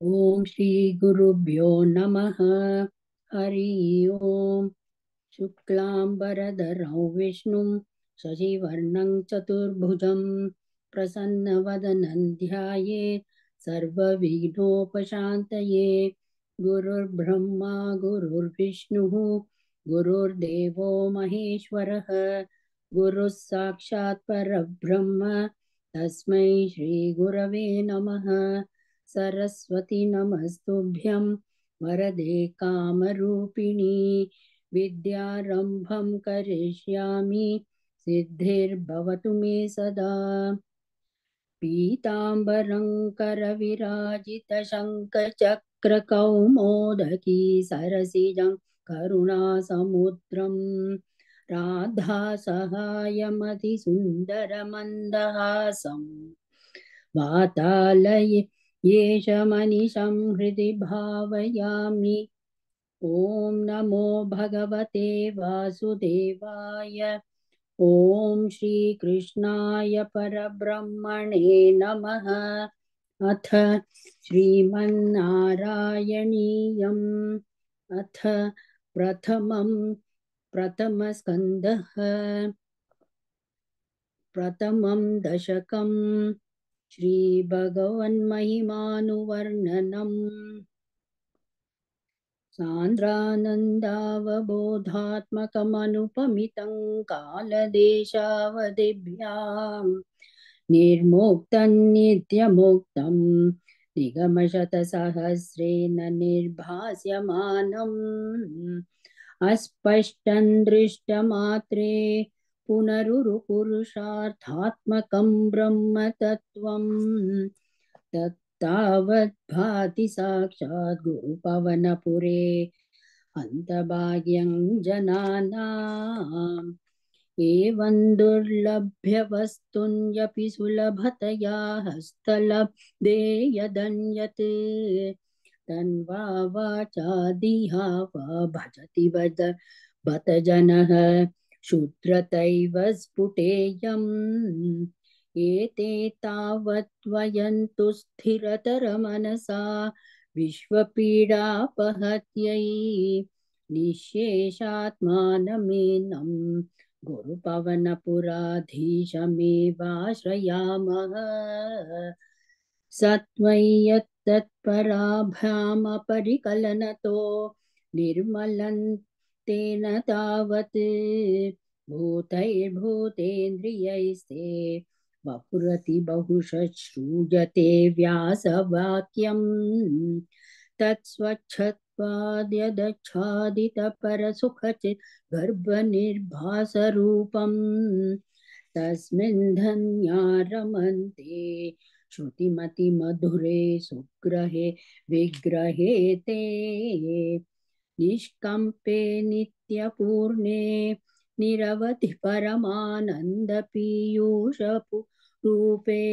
ओम श्री गुरुभ्यो नमः। हरि ओम। शुक्लांबरधरं विष्णुं शशिवर्णं चतुर्भुजं प्रसन्नवदनं ध्यायेत् सर्वविघ्नोपशान्तये। गुरुर्ब्रह्मा गुरुर्विष्णुः गुरुर्देवो महेश्वरः गुरुः साक्षात् परब्रह्म तस्मै श्रीगुरवे नमः। सरस्वती नमस्तुभ्यं वरदे कामरूपिणी विद्यारंभं करिष्यामि सिद्धिर्भवतु मे सदा। पीताम्बरं करविराजितशङ्खचक्रकौमोदकी सरसिजं करुणासमुद्रं राधासहायमतिसुन्दरमन्दहासं वातालये येष मनिषं हृदि भावयामि। ॐ नमो भगवते वासुदेवाय। ॐ श्रीकृष्णाय परब्रह्मणे नमः। अथ श्रीमन्नारायणीयम् अथ प्रथमस्कन्धः प्रथमं दशकं श्रीभगवन्महिमानुवर्णनम्। सान्द्रानन्दावबोधात्मकमनुपमितं कालदेशावधिभ्यां निर्मुक्तं नित्यमुक्तं निगमशतसहस्रेण निर्भास्यमानम् अस्पष्टं दृष्टमात्रे पुनरुरुपुरुषार्थात्मकं ब्रह्मतत्त्वम् तत्तावत् भाति साक्षात् गुरुपवनपुरे अन्तभाग्यं जनानाम्। एवं दुर्लभ्य वस्तुन्यपि सुलभतया हस्तलब्धे यदन्यत् तन्वा वाचादिहा वा भजति बत जनः शूद्रतैव स्फुटेयम्। एते तावत् वयन्तु स्थिरतरमनसा विश्वपीडापहत्यै निःशेषात्मानमेनं गुरुपवनपुराधीशमेवाश्रयामः। सत्त्वय्यत्तत्पराभ्यामपरिकलनतो निर्मलं तेन तावत् भूतैर्भूतेन्द्रियैस्ते वपुरति बहुश्रूयते व्यासवाक्यम् तत्स्वच्छत्वाद्यदच्छादितपरसुखचित् गर्भनिर्भासरूपम् तस्मिन् धन्यारमन्ते श्रुतिमतिमधुरे सुग्रहे विग्रहे ते निष्कम्पे नित्यपूर्णे निरवधि परमानन्दपीयूषरूपे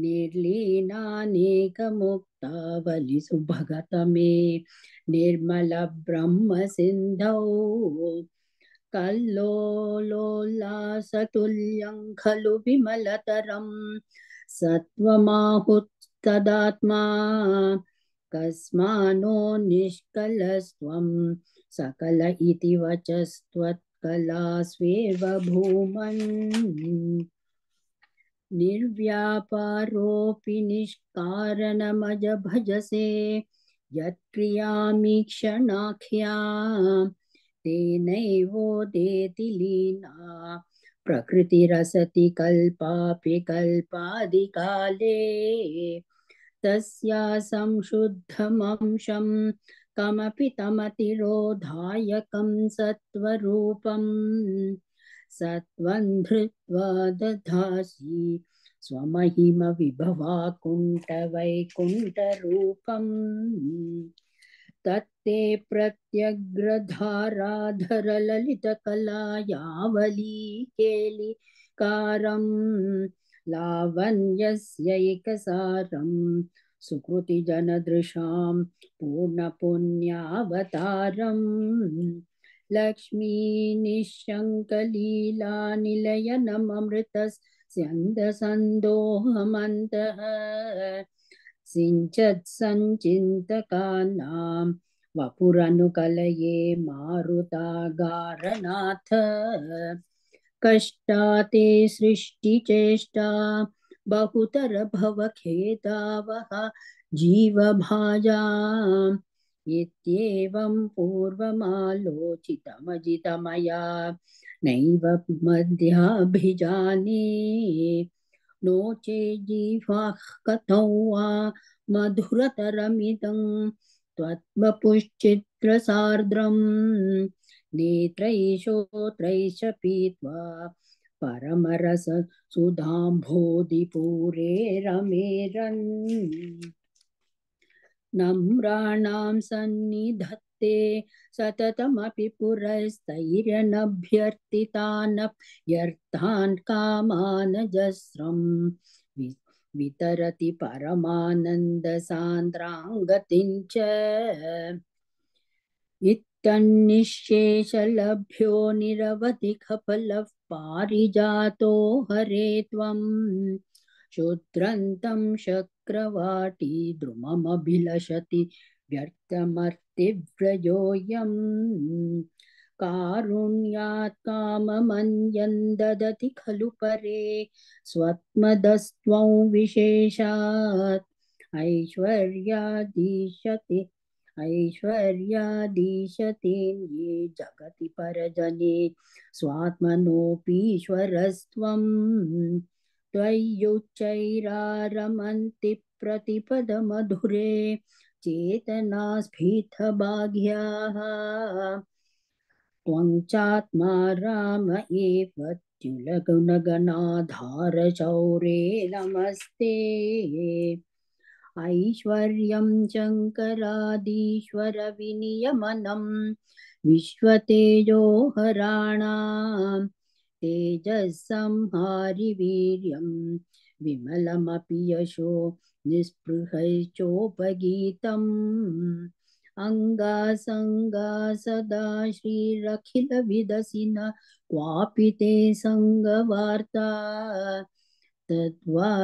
निर्लीनानेकमुक्तावलिसुभगतमे निर्मल ब्रह्म सिन्धौ कल्लोलोल्लासतुल्यं खलु विमलतरं सत्त्वमाहुस्तदात्मा कस्मानो निष्कलस्त्वं सकल इति वचस्त्वत्कलास्वेव भूमन् निर्व्यापारोऽपि निष्कारणमज भजसे यत्क्रियामीक्षणाख्या तेनैवोदेति लीना प्रकृतिरसति कल्पापि कल्पादिकाले तस्या संशुद्धमंशं कमपि तमतिरोधायकं सत्त्वरूपं सत्त्वं धृत्वा दधासि स्वमहिम विभवाकुण्ठवैकुण्ठरूपम् तत्ते प्रत्यग्रधाराधरललितकलायावलीकेलिकारं लावण्यस्यैकसारं सुकृतिजनदृशां पूर्णपुण्यावतारम् लक्ष्मीनिःशङ्कलीलानिलयनममृतस्यन्दसन्दोहमन्तः सिञ्चत् सञ्चिन्तकानां वपुरनुकलये मारुतागारनाथ कष्टा ते सृष्टिचेष्टा बहुतर भवखेदावः जीवभाजाम् इत्येवं पूर्वमालोचितमजितमया नैव मध्याभिजाने नो चेज्जीवाः कथं वा मधुरतरमिदं त्वत्वपुश्चित्रसार्द्रम् नेत्रैशोत्रैश्च पीत्वा परमरस सुधाम्भोधिपूरे रमेरन् नम्राणां सन्निधत्ते सततमपि पुरस्तैर्यनभ्यर्थितानभ्यर्थान् कामानजस्रं वितरति परमानन्दसान्द्राङ्गतिं च इत्तन्निःशेषलभ्यो निरवधिकफलः पारिजातो हरे त्वं क्षुद्रन्तं शक्रवाटी द्रुममभिलषति व्यर्थमर्तिव्रजोऽयं कारुण्यात् काममन्यन् ददति खलु परे स्वत्मदस्त्वं विशेषात् ऐश्वर्यादिशते ये जगति परजने स्वात्मनोऽपीश्वरस्त्वं त्वय्युच्चैरारमन्ति प्रतिपदमधुरे चेतनास्फीतभाग्याः त्वं चात्मा राम एव द्युलगुणगणाधारचौरे नमस्ते ऐश्वर्यं शङ्करादीश्वर विनियमनं विश्वतेजोहराणां तेजस्संहारिवीर्यं विमलमपि यशो निःस्पृहैश्चोपगीतम् अङ्गासङ्गा सदा श्रीरखिलविदसिन क्वापि ते सङ्गवार्ता तद्वातागारवासिन्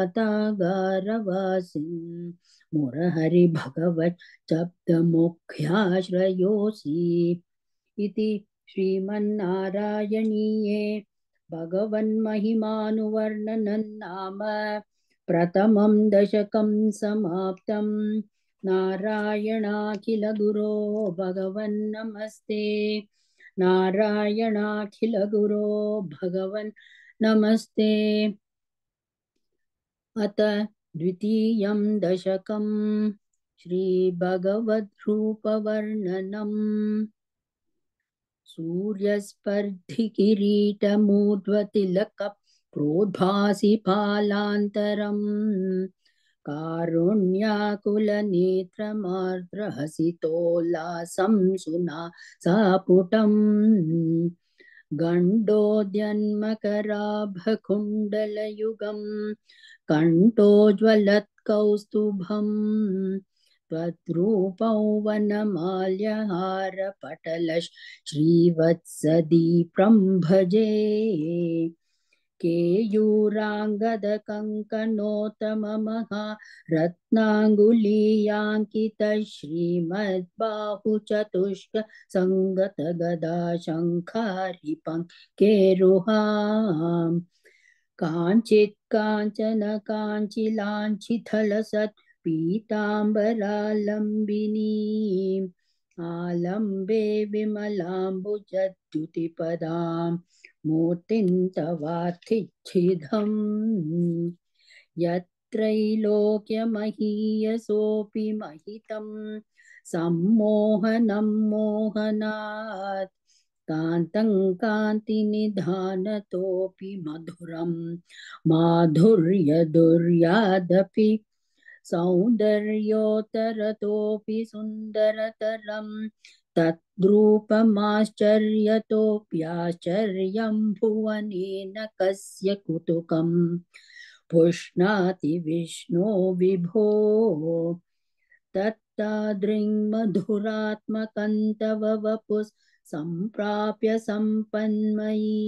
मुरहरि भगवत् शब्दमुख्याश्रयोऽसि इति श्रीमन्नारायणीये भगवन्महिमानुवर्णनं नाम प्रथमं दशकं समाप्तं नारायणाखिल गुरो भगवन् नमस्ते नारायणाखिल गुरो भगवन् नमस्ते अत द्वितीयं दशकं श्रीभगवद्रूपवर्णनम् सूर्यस्पर्धिकिरीटमूर्ध्वतिलकप्रोद्भासि फालान्तरम् कारुण्याकुलनेत्रमार्द्रहसितोल्लासं सुनासापुटम् गण्डोद्यन्मकराभकुण्डलयुगं कण्ठोज्ज्वलत्कौस्तुभं त्वद्रूपं वनमाल्यहारपटलश्रीवत्सदीप्रं भजे केयूराङ्गदकङ्कणोत्तममहा रत्नाङ्गुलीयाङ्कितः श्रीमद्बाहुचतुष्क सङ्गतगदा शङ्खारिपङ्केरुहाम् काञ्चित् काञ्चन काञ्चिलाञ्छितलसत् पीताम्बरालम्बिनीम् आलम्बे विमलाम्बुजद्युतिपदां मूर्तिं तवार्थिच्छिदम् यत्रैलोक्यमहीयसोऽपि महितं सम्मोहनं मोहनात् कान्तं कान्तिनिधानतोऽपि मधुरं माधुर्यदुर्यादपि सौन्दर्योत्तरतोऽपि सुन्दरतरं तद्रूपमाश्चर्यतोऽप्याश्चर्यं भुवनेन कस्य कुतुकं पुष्णाति विष्णो विभो तत्तादृङ्मधुरात्मकं तव वपुः सम्प्राप्य सम्पन्मयी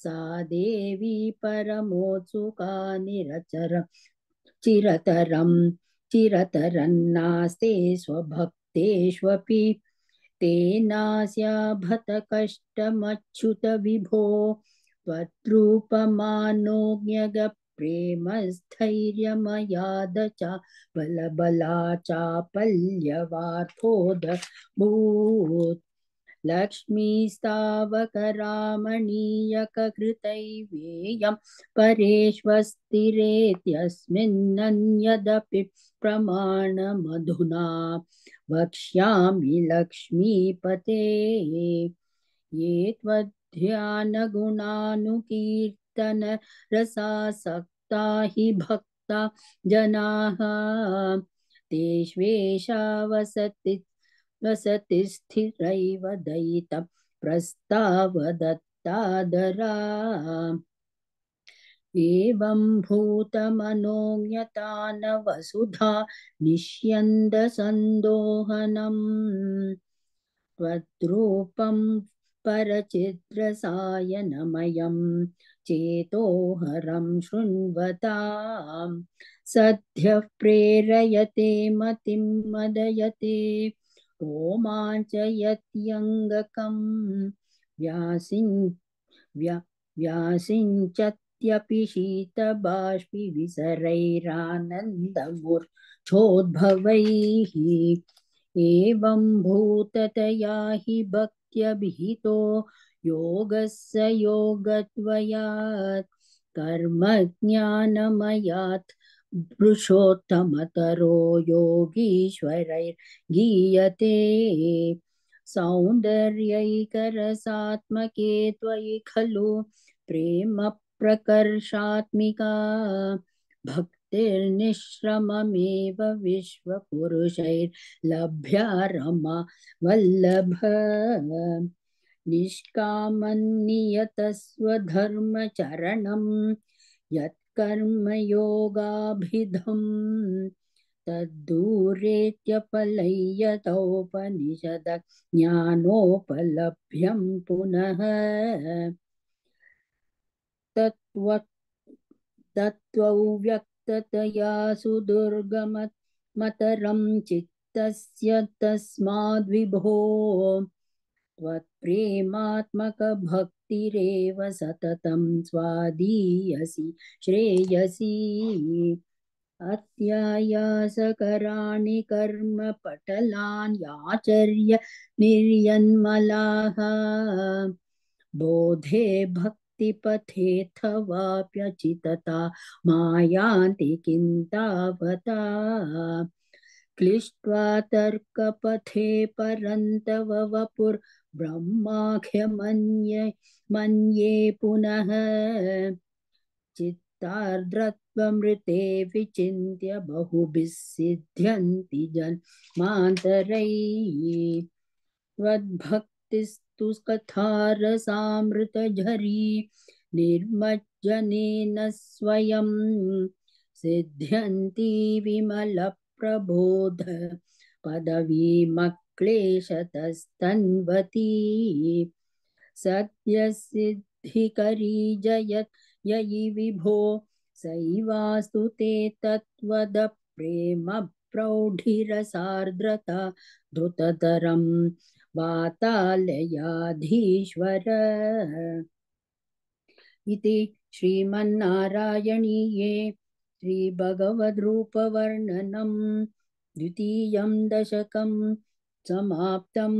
सा देवी परमोत्सुका निरचर चिरतरं चिरतरन्नास्ते स्वभक्तेष्वपि तेनास्याभत कष्टमच्युत विभो त्वद्रूपमानोज्ञप्रेमस्थैर्यमयाद च बलबला चापल्यवार्थोदभूत् लक्ष्मीस्तावकरामणीयककृतैवेयं परेष्वस्तिरेत्यस्मिन्नन्यदपि प्रमाणमधुना वक्ष्यामि लक्ष्मीपते ये त्वध्यानगुणानुकीर्तन रसासक्ता हि भक्ता जनाः तेष्वेषा वसति स्थिरैव दयितं प्रस्तावदत्तादरा एवं भूतमनोज्ञतान वसुधा निष्यन्दसन्दोहनम् त्वद्रूपं परचिद्रसायनमयं चेतोहरं शृण्वताम् सद्यः प्रेरयते मतिं मदयते रोमाञ्चयत्यङ्गकं व्यासिञ्चत्यपि शीतबाष्पिविसरैरानन्दमूर्च्छोद्भवैः एवं भूततया हि भक्त्यभिहितो योगस्य योगत्वयात् कर्मज्ञानमयात् पुरुषोत्तमतरो योगीश्वरैर्गीयते सौन्दर्यैकरसात्मके त्वयि खलु प्रेम प्रकर्षात्मिका भक्तिर्निश्रममेव विश्वपुरुषैर्लभ्या रमा वल्लभ निष्कामन्नियतस्वधर्मचरणं यत्कर्मयोगाभिधम् तद्दूरेत्यपलय्यतोपनिषद ज्ञानोपलभ्यं पुनः तत्त्वव्यक्ततया सुदुर्गमतरं चित्तस्य तस्माद्विभो त्वत्प्रेमात्मकभक्तिरेव सततं स्वादीयसि श्रेयसी अत्यायासकराणि कर्मपटलान् याचर्य निर्यन्मलाः बोधे भक्तिपथेऽथवाप्यचितता मायान्ति किं तावता क्लिष्ट्वा तर्कपथे परन्तव वपुर्ब्रह्माख्यमन्ये पुनः चित्तार्द्रत्वमृते विचिन्त्य बहुभिः सिद्ध्यन्ति जन्मान्तरैः त्वद्भक्तिस्तु कथारसामृतझरी निर्मज्जनेन स्वयं सिद्ध्यन्ति विमलप्रबोध पदवीमक्लेशतस्तन्वती सद्यसिद्धिकरी जयत् ययि विभो सैवास्तु ते तत्त्वद प्रेम प्रौढिरसार्द्रता धृततरं वातालयाधीश्वर इति श्रीमन्नारायणीये श्रीभगवद्रूपवर्णनं द्वितीयं दशकं समाप्तं।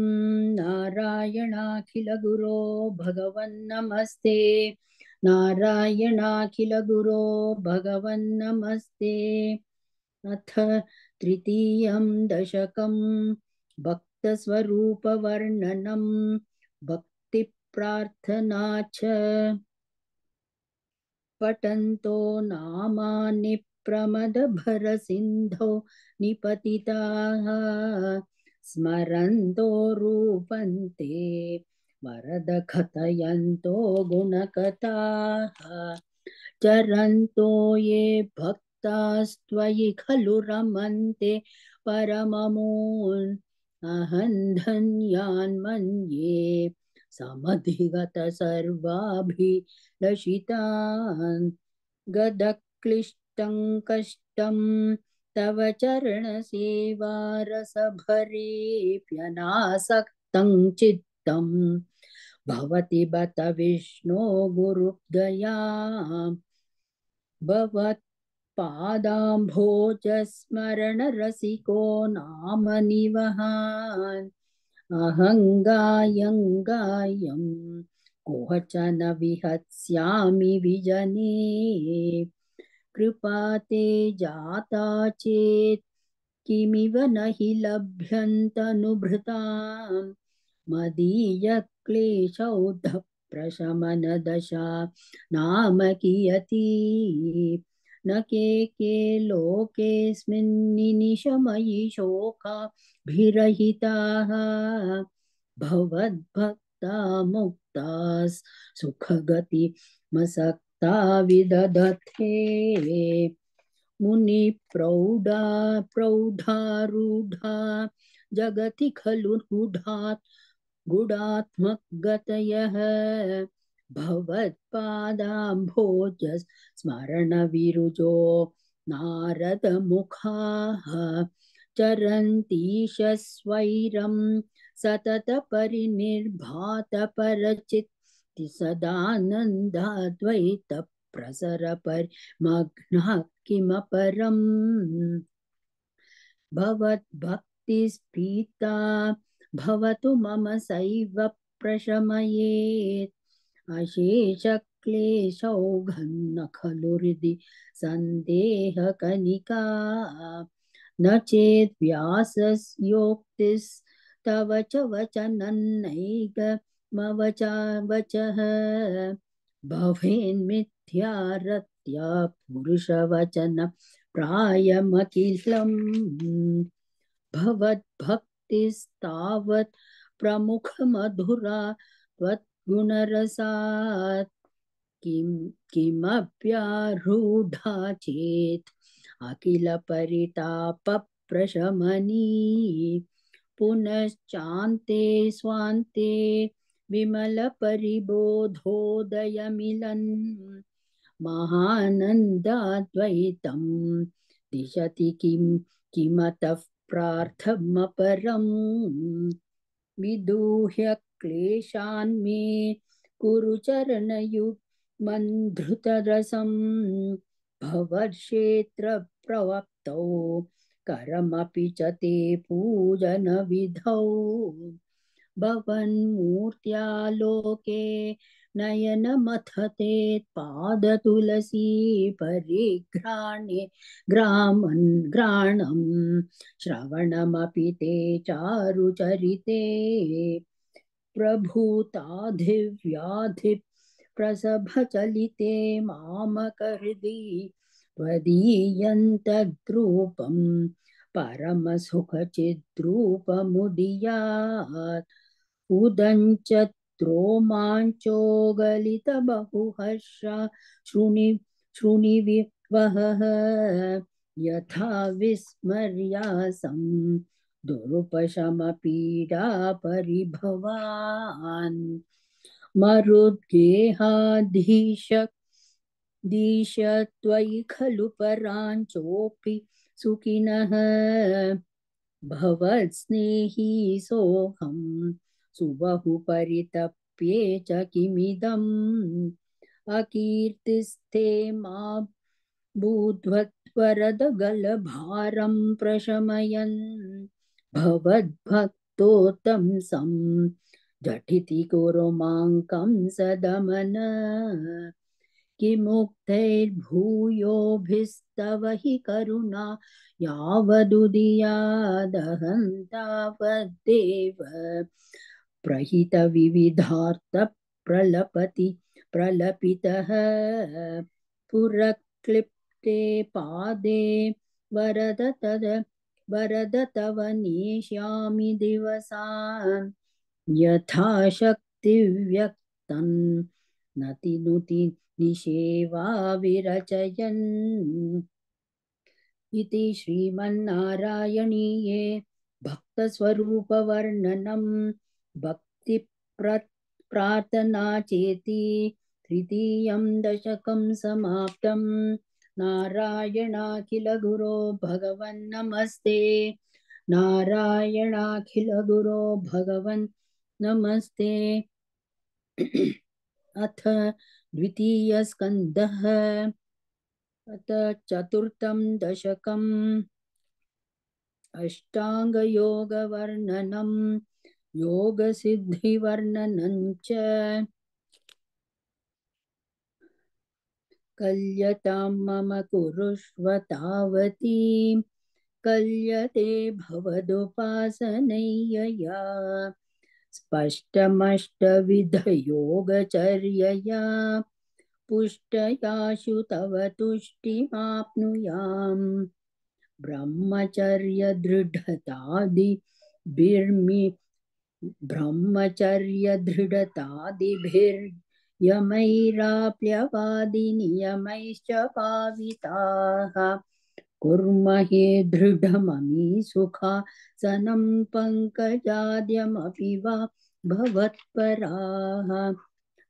नारायणाखिलगुरो भगवन्नमस्ते। नारायणाखिलगुरो भगवन्नमस्ते। अथ तृतीयं दशकं भक्तस्वरूपवर्णनं भक्तिप्रार्थना च। पठन्तो नामानि प्रमदभरसिन्धौ निपतिताः स्मरन्तो रूपन्ते वरद कथयन्तो गुणकथाः चरन्तो ये भक्तास्त्वयि खलु रमन्ते परममून् अहं धन्यान् मन्ये समधिगत सर्वाभिलषितान् गदक्लिष्टं कष्टं तव चरणसेवा रसभरेऽप्यनासक्तं चित्तम् भवति बत विष्णो गुरुदया भवत्पादाम्भोजस्मरणरसिको नाम निवहान् अहङ्गायङ्गायं कोहचन विहत्स्यामि विजने कृपा ते जाता चेत् किमिव न हि लभ्यन्तनुभृताम् मदीयक्लेशौधप्रशमनदशा नाम कियती न के लोकेऽस्मिन्निनिशमयि शोकाभिरहिताः भवद्भक्ता मुक्ता सुखगति मसक्ता विदधते मुनि प्रौढारूढा जगति खलु गुडात्मगतयः भवत्पादाम्भोज स्मरणविरुजो नारदमुखाः चरन्तीश स्वैरं सततपरिनिर्भातपरचित् सदानन्दाद्वैत प्रसरपरिमग्नः किमपरम् भवद्भक्तिस्फीता भवतु मम सैव प्रशमयेत् अशेषक्लेशौघं न खलु हृदि सन्देहकनिका न चेत् व्यासस्योक्तिस्तव च वचः भवेन्मिथ्यारत्या पुरुषवचन प्रायमखिलम् भवद्भक्तिस्तावत् प्रमुखमधुरा त्वद्गुणरसात् किमप्यारूढा चेत् अखिल परितापप्रशमनी पुनश्चान्ते स्वान्ते विमलपरिबोधोदयमिलन् महानन्दाद्वैतं दिशति किमतः प्रार्थमपरम् विदूह्य क्लेशान् मे कुरु चरणयुग्मन्धृतरसं भवक्षेत्र प्रवक्तौ करमपि च ते पूजनविधौ भवन्मूर्त्यालोके नयनमथते पादतुलसी परिघ्राणे घ्राणं श्रवणमपि ते चारुचरिते प्रभूताधिव्याधि प्रसभचलिते मामकहृदि त्वदीयन्तद्रूपं परमसुखचिद्रूपमुदीयात् उदञ्चत्रोमाञ्चो गलितबहुहर्षा शृणिविवहः यथा विस्मर्यासं दुरुपशमपीडा परिभवान् मरुद्गेहाधीश त्वयि खलु पराञ्चोऽपि सुखिनः भवत्स्नेही सोऽहं सुबहु परितप्ये च किमिदम् अकीर्तिस्ते मा भूद्वरद गलभारं प्रशमयन् भवद्भक्तोत्तंसं झटिति कुरु मां सदमन किमुक्तैर्भूयोभिस्तव हि करुणा यावदुदीयादहं तावदेव प्रहितविविधार्थ प्रलपितः पुरक्लिप्ते पादे वरद तव नेष्यामि दिवसान् यथाशक्तिव्यक्तं नतिनुति निषेवा विरचयन् इति श्रीमन्नारायणीये भक्तस्वरूपवर्णनं भक्तिप्रार्थना चेति तृतीयं दशकं समाप्तम् नारायणाखिल गुरो भगवन् नमस्ते। नारायणाखिल गुरो भगवन् नमस्ते। अथ द्वितीयस्कन्धः। अथ चतुर्थं दशकम्। अष्टाङ्गयोगवर्णनं योगसिद्धिवर्णनं च। कल्यतां मम कुरुष्व तावतीं कल्यते भवदुपासनैयया। स्पष्टमष्टविधयोगचर्यया पुष्टयाशु तव तुष्टिमाप्नुयाम्। ब्रह्मचर्यदृढतादिभिर्यमैराप्यवादिनियमैश्च पाविताः कुर्महे दृढममी सुखासनं पङ्कजाद्यमपि वा भवत्पराः।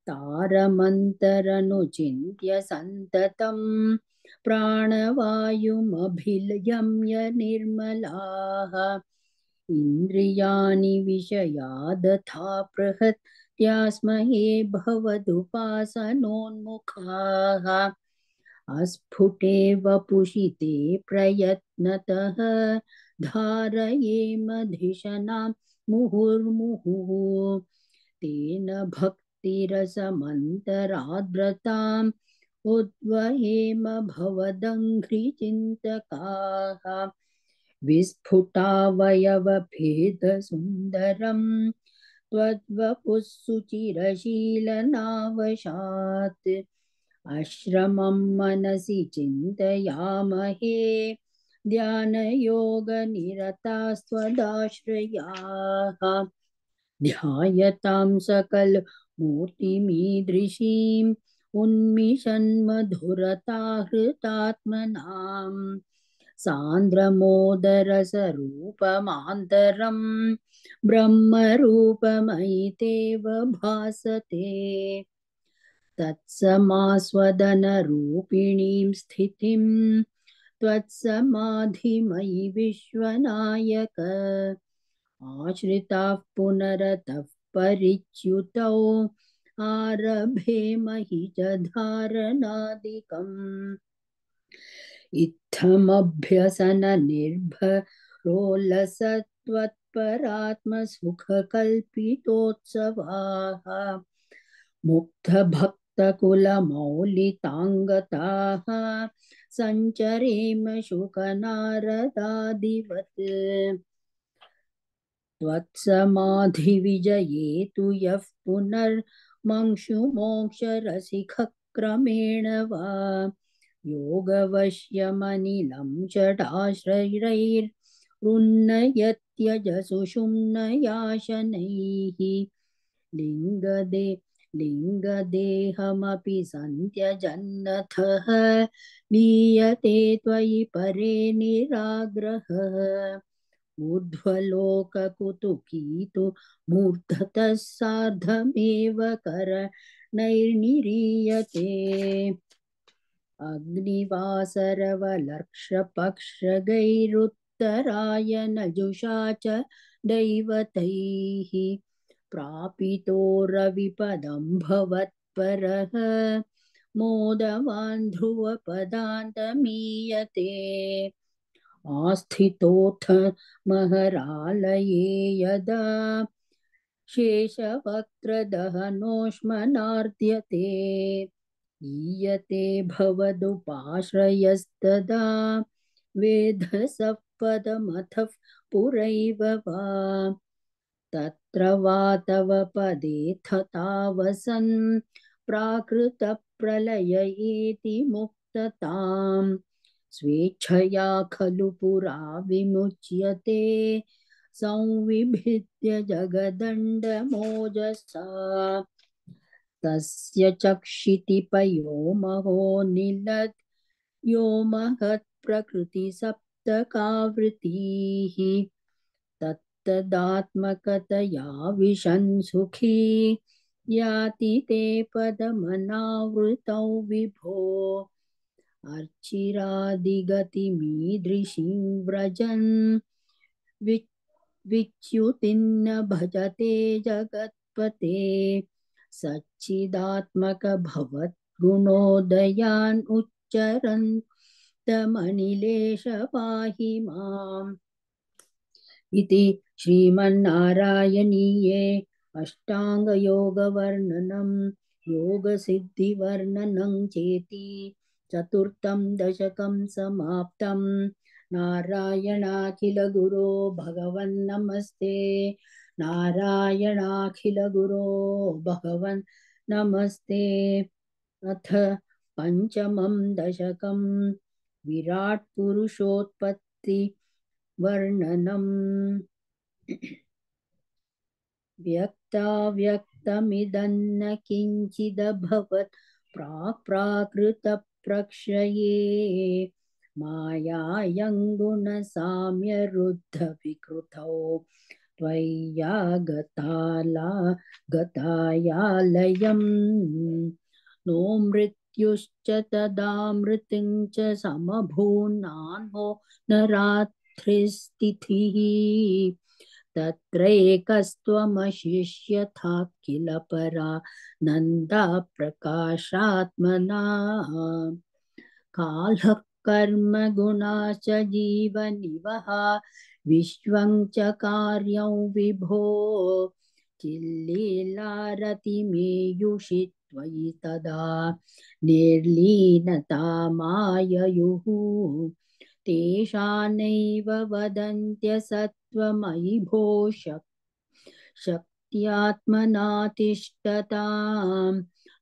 तारमन्तरनुचिन्त्य सन्ततं प्राणवायुमभिलयम्य निर्मलाः। इन्द्रियाणि विषयादथा बृहत्यास्महे भवदुपासनोन्मुखाः। अस्फुटे वपुषि ते प्रयत्नतः धारयेम धिषणां मुहुर्मुहुः। तेन भक्तिरसमन्तराद्रताम् उद्वहेम भवदङ्घ्रिचिन्तकाः। विस्फुटावयवभेदसुन्दरं त्वद्वपुः सुचिरशीलनावशात्। आश्रमं मनसि चिन्तयामहे ध्यानयोगनिरतास्त्वदाश्रयाः। ध्यायतां सकलमूर्तिमीदृशीम् उन्मिषन्मधुरताहृतात्मनाम्। सान्द्रमोदरसरूपमान्तरं ब्रह्मरूपमयि तेव भासते। तत्समास्वदनरूपिणीं स्थितिं त्वत्समाधिमयि विश्वनायक। आश्रिताः पुनरतः परिच्युतौ आरभेमहि च धारणादिकम्। इत्थमभ्यसननिर्भरोल्लसत्वत्परात्मसुखकल्पितोत्सवाः मुग्धभक्तकुलमौलिताङ्गताः सञ्चरेम शुकनारदादिवत्। त्वत्समाधिविजये तु यः पुनर्मंशुमोक्षरसिकक्रमेण वा योगवश्यमनिलं षडाश्रयैरुन्नयत्यजसु सुषुम्नयाशनैः। लिङ्गदेहमपि सन्त्यजन्नथः लीयते त्वयि परे निराग्रहः। ऊर्ध्वलोककुतुकीतु मूर्धतः सार्धमेव करणैर्निरीयते। अग्निवासरवलक्षपक्षगैरुत्तरायणजुषा च दैवतैः प्रापितो रविपदं भवत्परः मोदवान् ध्रुवपदान्तमीयते। आस्थितोऽथ महरालये यदा शेषवक्त्रदहनोष्मनार्द्यते। ईयते भवदुपाश्रयस्तदा वेधसः पदमथः पुरैव वा। तत्र वा तव पदेऽथ तावसन् प्राकृतप्रलय एति मुक्तताम्। स्वेच्छया खलु पुरा विमुच्यते संविभिद्य जगदण्डमोजसा। तस्य चक्षितिपयो निलद् यो महत्प्रकृतिसप्तकावृत्तिः। तत्तदात्मकतया विशन् सुखी याति ते पदमनावृतौ विभो। अर्चिरादिगतिमीदृशीं व्रजन् विच्युतिन्न भजते जगत्पते सच्चिदात्मक भवद्गुणोदयान् उच्चरन्तमनिलेश पाहि माम् इति श्रीमन्नारायणीये अष्टाङ्गयोगवर्णनं योगसिद्धिवर्णनं चेति चतुर्थं दशकं समाप्तं। नारायणाखिलगुरो भगवन्नमस्ते। नारायणाखिलगुरो भगवन् नमस्ते। अथ पञ्चमं दशकं विराट् पुरुषोत्पत्ति वर्णनम्। व्यक्ताव्यक्तमिदन्न किञ्चिदभवत् प्राक्प्राकृतप्रक्षये मायायङ्गुणसाम्यरुद्धविकृतौ त्वय्या गतायालयम् नो मृत्युश्च तदा मृत्युं च समभून्नान्हो न रात्रिस्थितिः तत्रैकस्त्वमशिष्यथा किल परा नन्दा प्रकाशात्मना कालः कर्म गुणाश्च जीवनिवहा विश्वं च कार्यं विभो चिल्लीलारतिमेयुषि त्वयि तदा निर्लीनता माययुः तेषानैव वदन्त्यसत्त्वमयि भो शक्त्यात्मना तिष्ठतां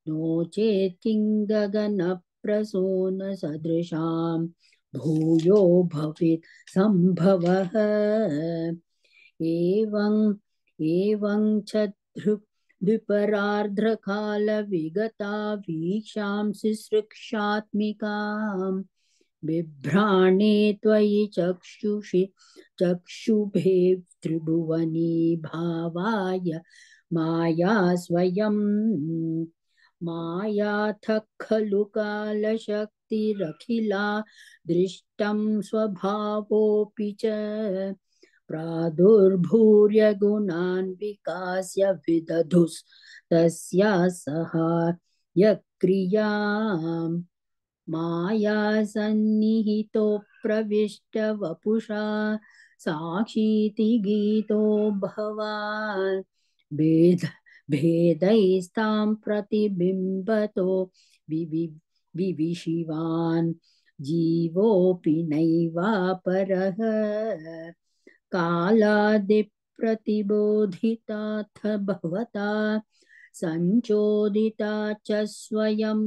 नो चेत् किं गगनप्रसूनसदृशां भूयो भवेत् सम्भवः एवं च द्विपरार्धकालविगता वीक्षांसि सृक्षात्मिकाम् बिभ्राणे त्वयि चक्षुभे त्रिभुवनी भावाय माया स्वयं मायाथ खलु कालशक्तिरखिला दृष्टं स्वभावोऽपि च प्रादुर्भूर्य गुणान् विकास्य विदधुस्तस्या सहायक्रियाम् माया सन्निहितो प्रविष्ट वपुषा साक्षीति गीतो भवान् भेदैस्तां प्रतिबिम्बतो विविशिवान् जीवोऽपि नैवापरः कालादिप्रतिबोधिताथ भवता संचोदिता च स्वयं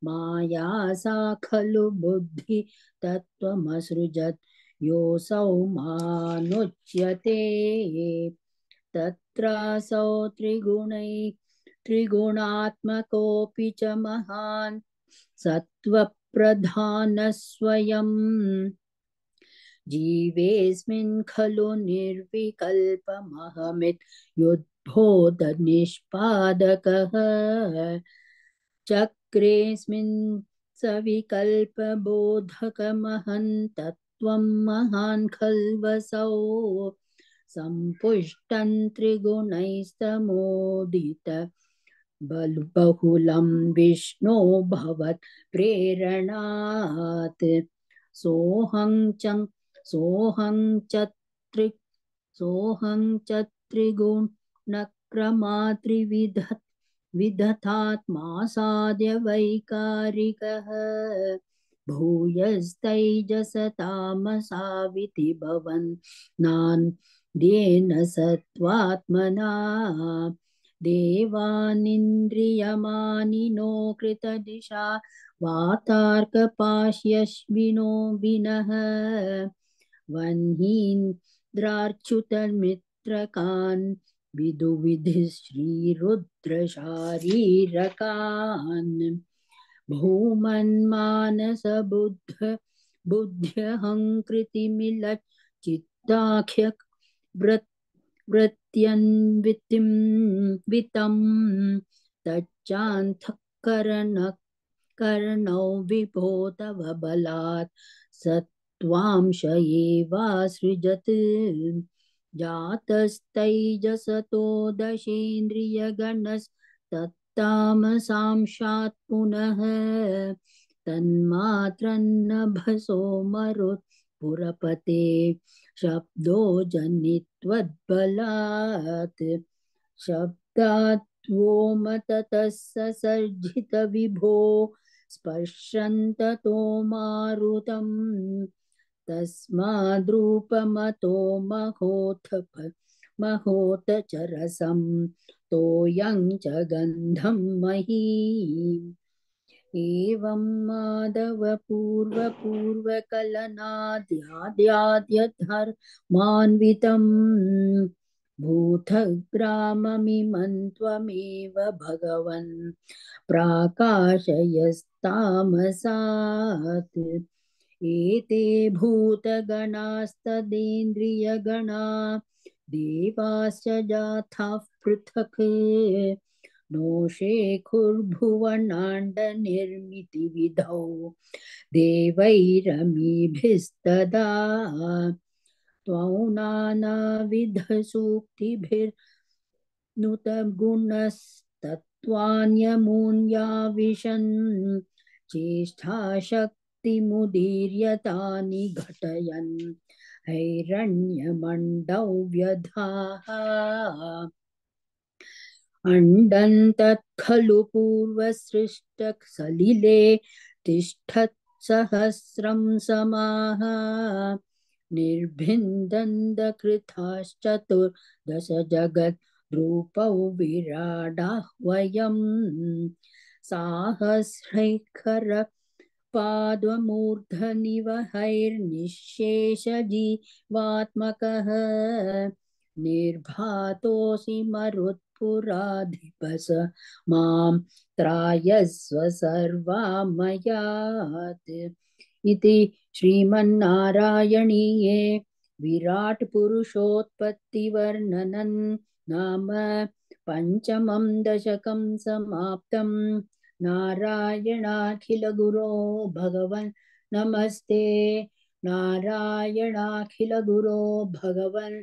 माया सा खलु बुद्धि तत्त्वमसृजत् योऽसौ मानुच्यते तत्रासौ त्रिगुणात्मकोऽपि च महान् सत्त्वप्रधानः स्वयं जीवेऽस्मिन् खलु निर्विकल्पमहमित्युद्बोधनिष्पादकः चक्रेऽस्मिन् सविकल्पबोधकमहं तत्त्वं महान् खल्वसौ सम्पुष्टं त्रिगुणैस्तमोदित बहुलं विष्णो भवत् प्रेरणात् सोऽहं च त्रिगुणक्रमात्रिविधतात्मासाद्य वैकारिकः भूयस्तैजसतामसाविति भवन् नान्येन सत्त्वात्मना देवानिन्द्रियमानिनो कृतदिशा वातार्कपाश्यश्विनो विनः वह्नीन्द्रार्च्युतमित्रकान् विदुविधिः श्रीरुद्रशारीरकान् भूमन्मानसबुद्ध्यहङ्कृतिमिलच्चित्ताख्य वृत्यन्वितं वितं तच्चान्तःकरण कर्णौ विभो तव बलात् सत्त्वांश एवासृजत् जातस्तैजसतो दशेन्द्रियगणस्तत्तामसांशात् पुनः तन्मात्रन्नभसो मरुत्पुरपते शब्दो जनित्वद्बलात् शब्दाद्वोमततः ससर्जित विभो स्पर्शन्ततो मारुतम् तस्माद्रूपमतो महोत च रसं तोयं च गन्धं महीम् एवं माधव पूर्वकलनाद्याद्यधर्मान्वितम् भूतग्राममिमं त्वमेव भगवन् प्राकाशयस्तामसात् एते भूतगणास्तदेन्द्रियगणा देवाश्च जाताः पृथक् नो शेखुर्भुवनाण्डनिर्मितिविधौ देवैरमीभिस्तदा त्वौ नानाविधसूक्तिभिर्नुतगुणस्तत्त्वान्यमून्याविशन् चेष्टाशक्तिमुदीर्यतानि घटयन् हैरण्यमण्डौ व्यधाः अण्डन्तत् खलु पूर्वसृष्टसलिले तिष्ठत्सहस्रं समाः निर्भिन्दन्दकृताश्चतुर्दश जगद्रूपौ विराडाः वयम् साहस्रैखर पाद्वमूर्धनिवहैर्निःशेषजीवात्मकः निर्भातोऽसि मरुत्पुराधिपस मां त्रायस्व सर्वामयात् इति श्रीमन्नारायणीये विराट पुरुषोत्पत्तिवर्णनं नाम पंचमं दशकं समाप्तम् नारायणाखिल गुरो भगवन् नमस्ते नारायणाखिल गुरो भगवन्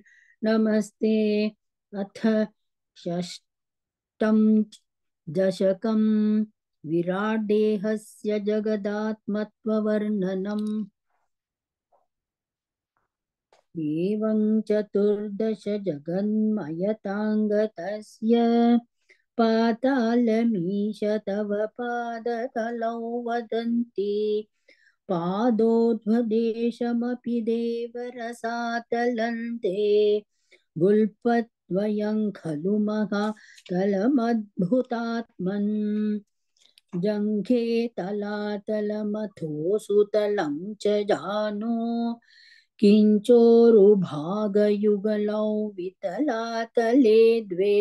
नमस्ते अथ षष्ठं दशकं विराट देहस्य जगदात्मत्ववर्णनम् एवं चतुर्दश जगन्मयताङ्गतस्य पातालमीश तव पादतलौ वदन्ति पादोध्वदेशमपि देवरसातलन्ते गुल्पद्वयं खलु महातलमद्भुतात्मन् जङ्घे तलातलमथो सुतलं च जानो किञ्चोरुभागयुगलौ वितलातले द्वे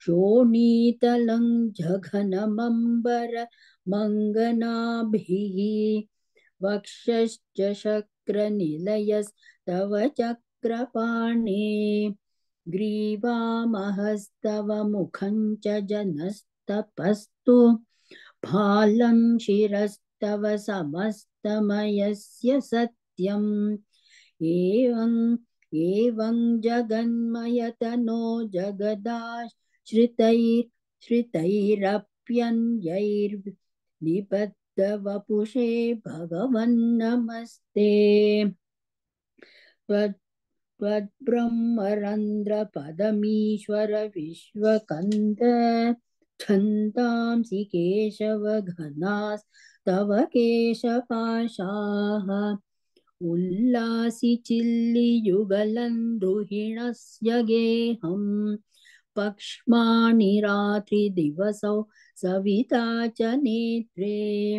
शोणीतलं जघनमम्बर मङ्गनाभिः वक्षश्च शक्रनिलयस्तव चक्रपाणे ग्रीवामहस्तव मुखं च जनस्तपस्तु भालं शिरस्तव समस्तमयस्य सत्यम् एवं जगन्मयतनो जगदाश्रितैरप्यन्यैर्निबद्धवपुषे भगवन्नमस्ते त्वद्ब्रह्मरन्ध्रपदमीश्वर विश्वकन्द छन्दांसि केशव घनास्तव केशपाशाः उल्लासि चिल्लियुगलं द्रुहिणस्य गेहं पक्ष्माणि रात्रिदिवसौ सविता च नेत्रे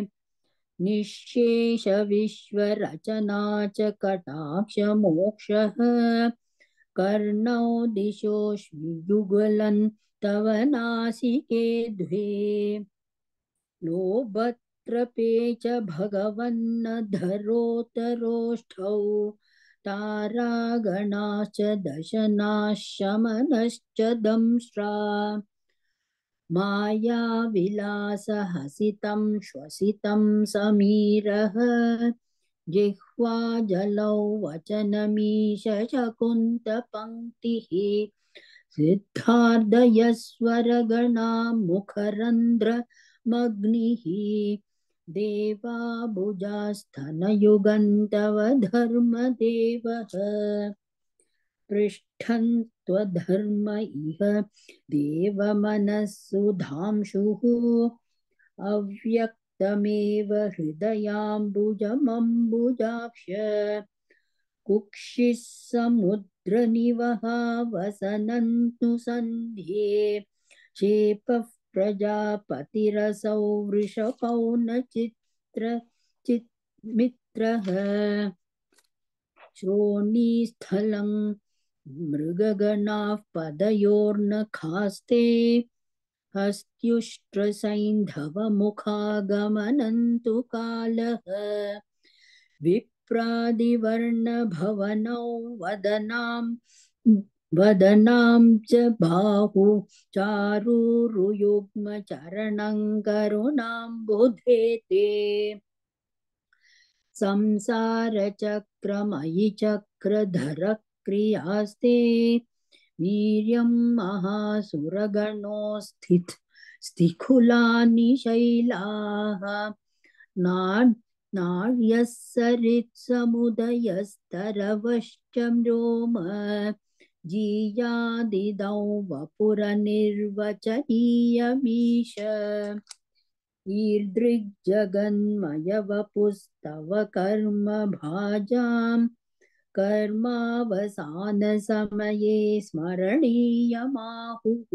निःशेष विश्वरचना च कटाक्षमोक्षः कर्णौ दिशोऽस्मि तव नासिके द्वे लोभत्रपे च भगवन्नधरोतरोष्ठौ तारागणाश्च दशनाः शमनश्च दंष्ट्रा मायाविलासहसितं श्वसितं समीरः जिह्वाजलौ वचनमीशकुन्तपङ्क्तिः सिद्धार्धयस्वरगणा मुखरन्ध्रमग्निः देवाबुजास्थनयुगन्तवधर्मदेवः पृष्ठन् त्वधर्म इह देवमनःसुधांशुः अव्यक्तमेव हृदयाम्बुजमम्बुजाक्ष कुक्षिः समुद्रनिवहावसनन्तु सन्ध्ये क्षेपः प्रजापतिरसौ वृषभौ न चित्मित्रः श्रोणीस्थलं मृगगणाः पदयोर्नखास्ते हस्त्युष्ट्रसैन्धवमुखागमनन्तु कालः विप्रादिवर्णभवनौ वदनां च बाहु चारुरुयुग्मचरणं करुणाम्बुधे ते संसारचक्रमयि चक्रधर क्रियास्ते वीर्यं महासुरगणो स्थिखुलानि शैलाः नार्यसरित्समुदयस्तरवश्च रोम जीयादिदौ वपुरनिर्वचनीयमीश ईदृग्जगन्मयवपुस्तव कर्म भाजां कर्मावसानसमये स्मरणीयमाहुः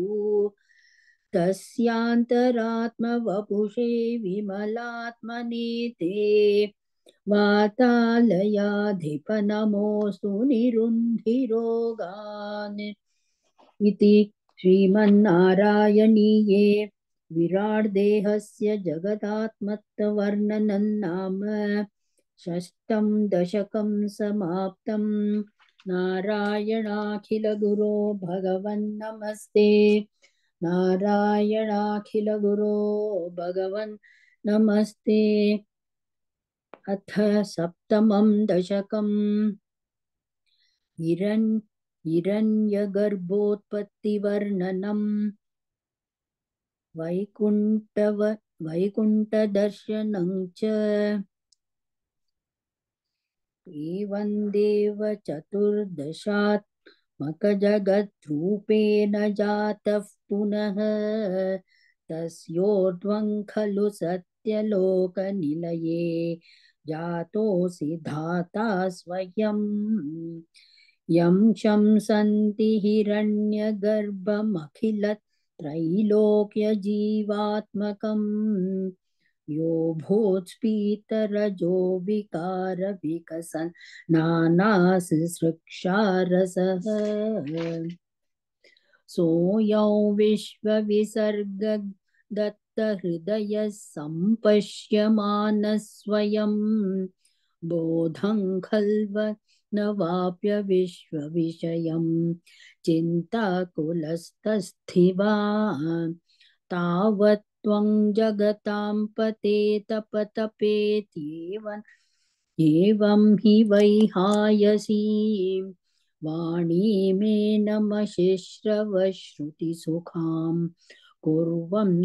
तस्यान्तरात्मवपुषे विमलात्मने ते वातालयाधिप नमोऽस्तु निरुन्धिरोगान् इति श्रीमन्नारायणीये विराट्देहस्य जगदात्मत्ववर्णनं नाम षष्ठं दशकं समाप्तं नारायणाखिलगुरो भगवन्नमस्ते नारायणाखिलगुरो भगवन् नमस्ते अथ सप्तमं दशकं हिरण्यगर्भोत्पत्तिवर्णनं वैकुण्ठदर्शनं च एवं देव चतुर्दशात्मकजगद्रूपेण जातः पुनः तस्योर्ध्वं खलु सत्यलोकनिलये जातोऽसि धाता स्वयं यं शंसन्ति हिरण्यगर्भमखिलत्रैलोक्यजीवात्मकम् यो भूत्स्फीतरजो विकारविकसन् नानासृक्षारसः सोऽयं विश्वविसर्गदत्तहृदयः सम्पश्यमानः स्वयं बोधं खल्व वाप्य विश्वविषयं चिन्ताकुलस्तस्थिवा तावत् त्वं जगतां पते तपतपेत्येवं हि वैहायसी वाणी मे नमशिश्रवश्रुतिसुखां कुर्वंस्तप्रेरणां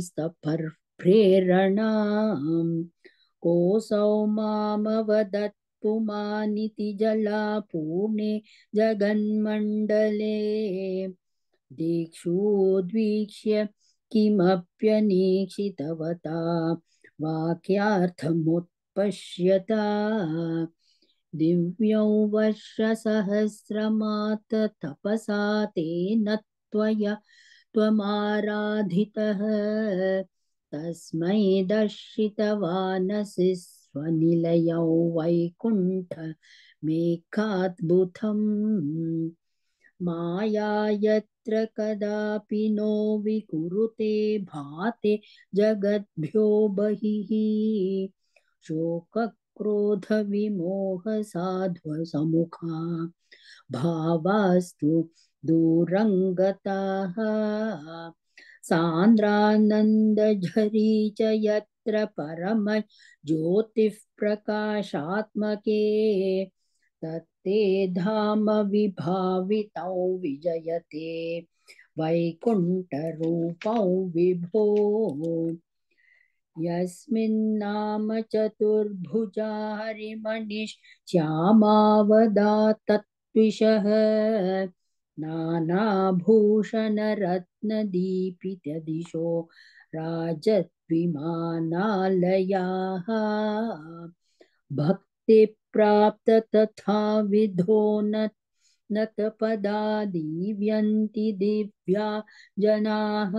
कोऽसौ मामवदत् पुमानिति जलापूर्णे जगन्मण्डले दिक्षुद्वीक्ष्य किमप्यनीक्षितवता वाक्यार्थमुत्पश्यता दिव्यौ वर्षसहस्रमात् तपसा तेन त्वमाराधितः तस्मै दर्शितवानसि स्वनिलयौ वैकुण्ठमेकाद्भुतम् माया यत्र कदापि नो विकुरुते भाते जगद्भ्यो बहिः शोकक्रोधविमोहसाध्वसमुखा भावास्तु दूरङ्गताः सान्द्रानन्दझरी च यत्र परम ज्योतिः प्रकाशात्मके तत्ते धाम विभावितौ विजयते वैकुण्ठरूपौ विभो यस्मिन्नाम चतुर्भुजा हरिमणिश्यामावदातत्विषः नानाभूषणरत्नदीपितदिशो राजद्विमानालयाः भक्तिप्राप्त तथा विधो नतपदा दीव्यन्ति दिव्या जनाः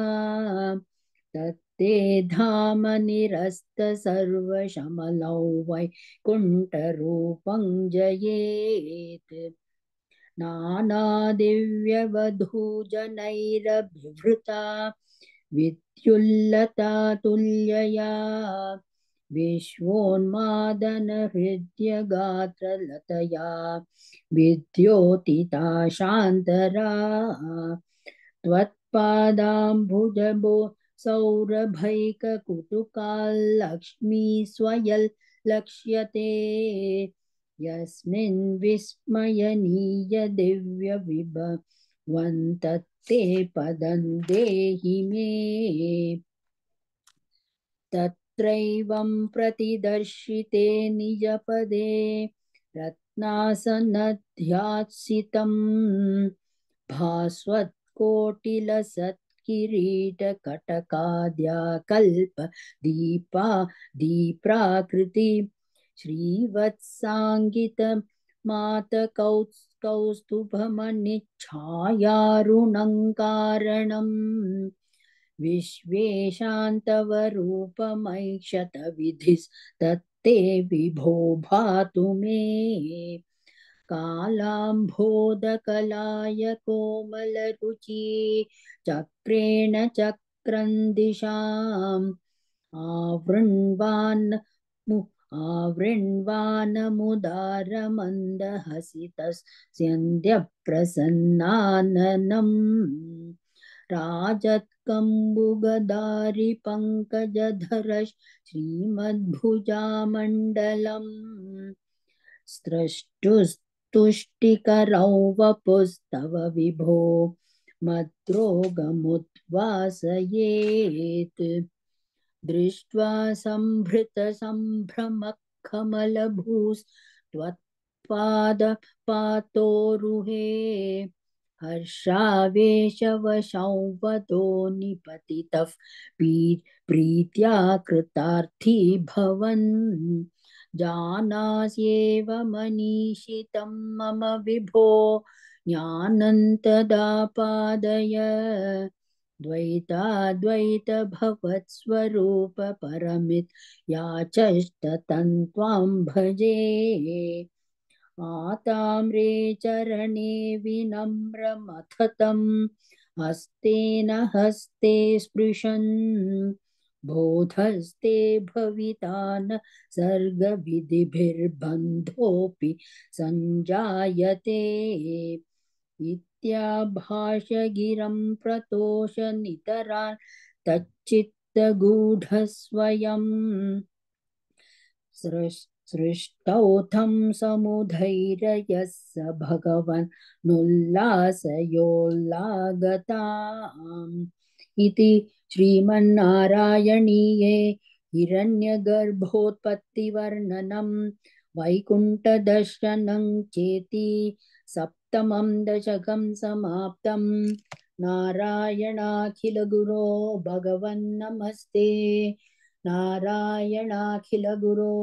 तत्ते धाम निरस्त सर्वशमलौ वैकुण्ठरूपं जयेत् नानादिव्यवधूजनैरभिवृता विद्युल्लता तुल्यया विश्वोन्मादनहृद्यगात्रलतया विद्योतिता शान्तरा त्वत्पादाम्बुजबो सौरभैककुतुकाल्लक्ष्मी स्वयल् लक्ष्यते यस्मिन् विस्मयनीय दिव्य विभवन्तत्ते पदं देहि मे तत्रैवं प्रतिदर्शिते निजपदे रत्नासनध्यासितं भास्वत्कोटिलसत्किरीटकटकाद्या दीप्राकृति श्रीवत्साङ्गितमातकौस्तुभमणिच्छायारुणङ्कारणम् विश्वेशान्तवरूपमैक्षत विधिस्तत्ते विभो भातु मे कालाम्भोदकलाय कोमलरुचि चक्रेण चक्रन्दिशाम् आवृण्वानमुदारमन्दहसितस्यन्द्यप्रसन्नाननम् राजत्कम्बुगदारि पङ्कजधर श्रीमद्भुजामण्डलम् स्रष्टुस्तुष्टिकरौ वपुस्तव विभो मद्रोगमुद्वासयेत् दृष्ट्वा सम्भृतसम्भ्रमखमलभूस्त्वत्पादपातोरुहे हर्षावेशवशौ वदो निपतितः प्रीत्या कृतार्थी भवन् जानास्येव मनीषितं मम विभो ज्ञानन्तदापादय द्वैताद्वैत भवत्स्वरूप परमित याचष्टतं त्वां भजे आताम्रे चरणे विनम्रमथतं हस्तेन हस्ते स्पृशन् बोधस्ते भविता न सर्गविधिभिर्बन्धोऽपि सञ्जायते इत्याभाषगिरं प्रतोष नितरान् तच्चित्तगूढस्वयं सृष्टौथं समुधैर्यः स भगवन् नुल्लासयोल्लागताम् इति श्रीमन्नारायणीये हिरण्यगर्भोत्पत्तिवर्णनं वैकुण्ठदर्शनं चेति सप्तमं दशकं समाप्तं नारायणाखिलगुरो भगवन् नमस्ते नारायणाखिलगुरो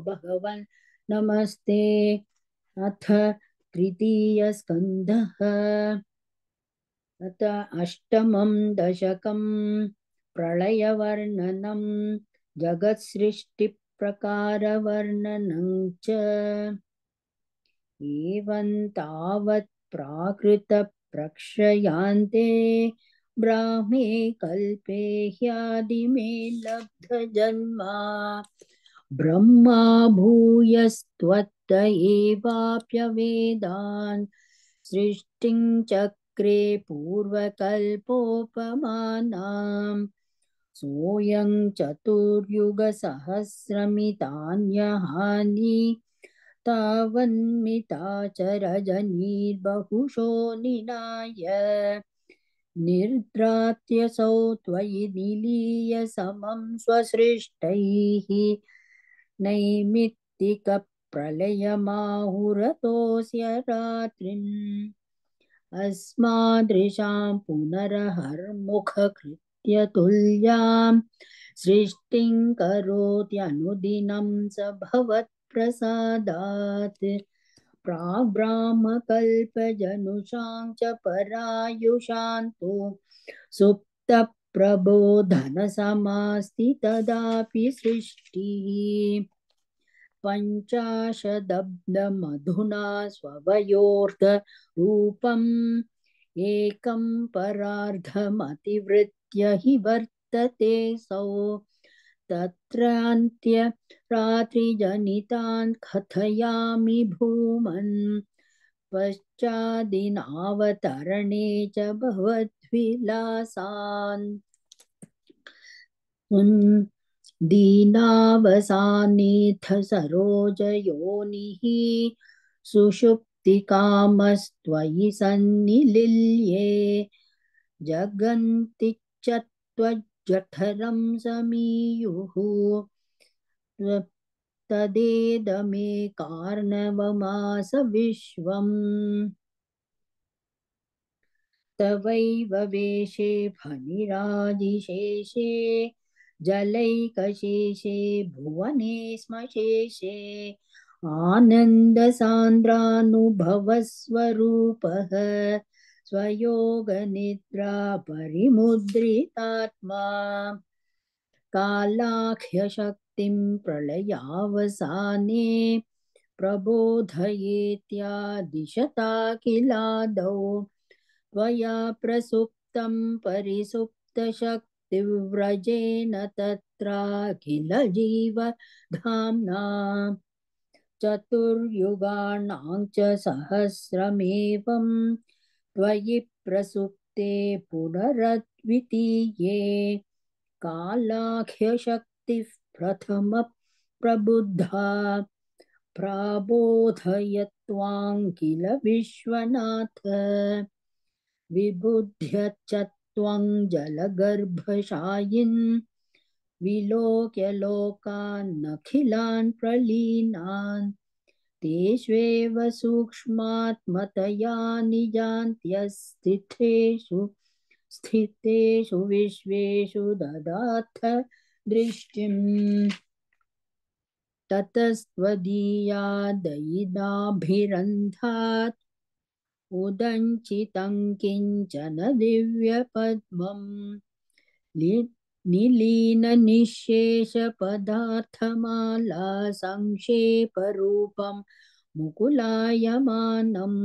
भगवन् नमस्ते अथ तृतीयस्कन्धः अथ अष्टमं दशकं प्रलयवर्णनं जगत्सृष्टिप्रकारवर्णनं च एवं तावत् प्राकृतप्रक्षयान्ते ब्राह्मे कल्पे ह्यादिमे लब्धजन्मा ब्रह्मा भूयस्त्वत्त एवाप्यवेदान् सृष्टिं च चक्रे पूर्वकल्पोपमानाम् सोऽयं चतुर्युगसहस्रमितान्यहानि तावन्मिता च रजनीर्बहुशो निनाय निर्द्रात्यसौ त्वयि निलीय समं स्वसृष्टैः नैमित्तिकप्रलयमाहुरतोऽस्य रात्रिम् अस्मादृशां पुनरहर्मुखकृत्यतुल्यां सृष्टिं करोत्यनुदिनं स भवत्प्रसादात् प्राग्ब्राह्मकल्पजनुषां च परायुषान्तो सुप्तप्रबोधनसमास्ति तदापि सृष्टिः पञ्चाशदब्दमधुना स्ववयोर्धरूपम् एकं परार्धमतिवृत्य हि वर्तते सौ तत्रान्त्यरात्रिजनितान् कथयामि भूमन् पश्चादिनावतरणे च भवद्विलासान् दीनावसानेऽथ सरोजयोनिः सुषुप्तिकामस्त्वयि सन्निलिल्ये जगन्ति च त्वज्जठरं समीयुः तदेदमे कार्णवमास विश्वम् तवैव वेशे फणिराजिशेषे जलैकशेषे भुवने स्मशेषे आनन्दसान्द्रानुभवस्वरूपः स्वयोगनिद्रा परिमुद्रितात्मा कालाख्यशक्तिं प्रलयावसाने प्रबोधयेत्यादिशता किलादौ त्वया प्रसुप्तं परिसुप्तशक्तिव्रजेन तत्राखिलजीवधाम्ना चतुर्युगाणां च सहस्रमेवं त्वयि प्रसुप्ते पुनरद्वितीये कालाख्यशक्तिः प्रथमप्रबुद्धा प्राबोधयत्वां किल विश्वनाथ विबुध्य च त्वं जलगर्भशायिन् विलोक्य लोकानखिलान् प्रलीनान् तेष्वेव सूक्ष्मात्मतया निजान्त्यस्थितेषु विश्वेषु ददाथ दृष्टिम् ततस्त्वदीयादयिनाभिरन्ध्रात् उदञ्चितं किञ्चन दिव्यपद्मम् निलीननिःशेषपदार्थमाला संक्षेपरूपं मुकुलायमानम्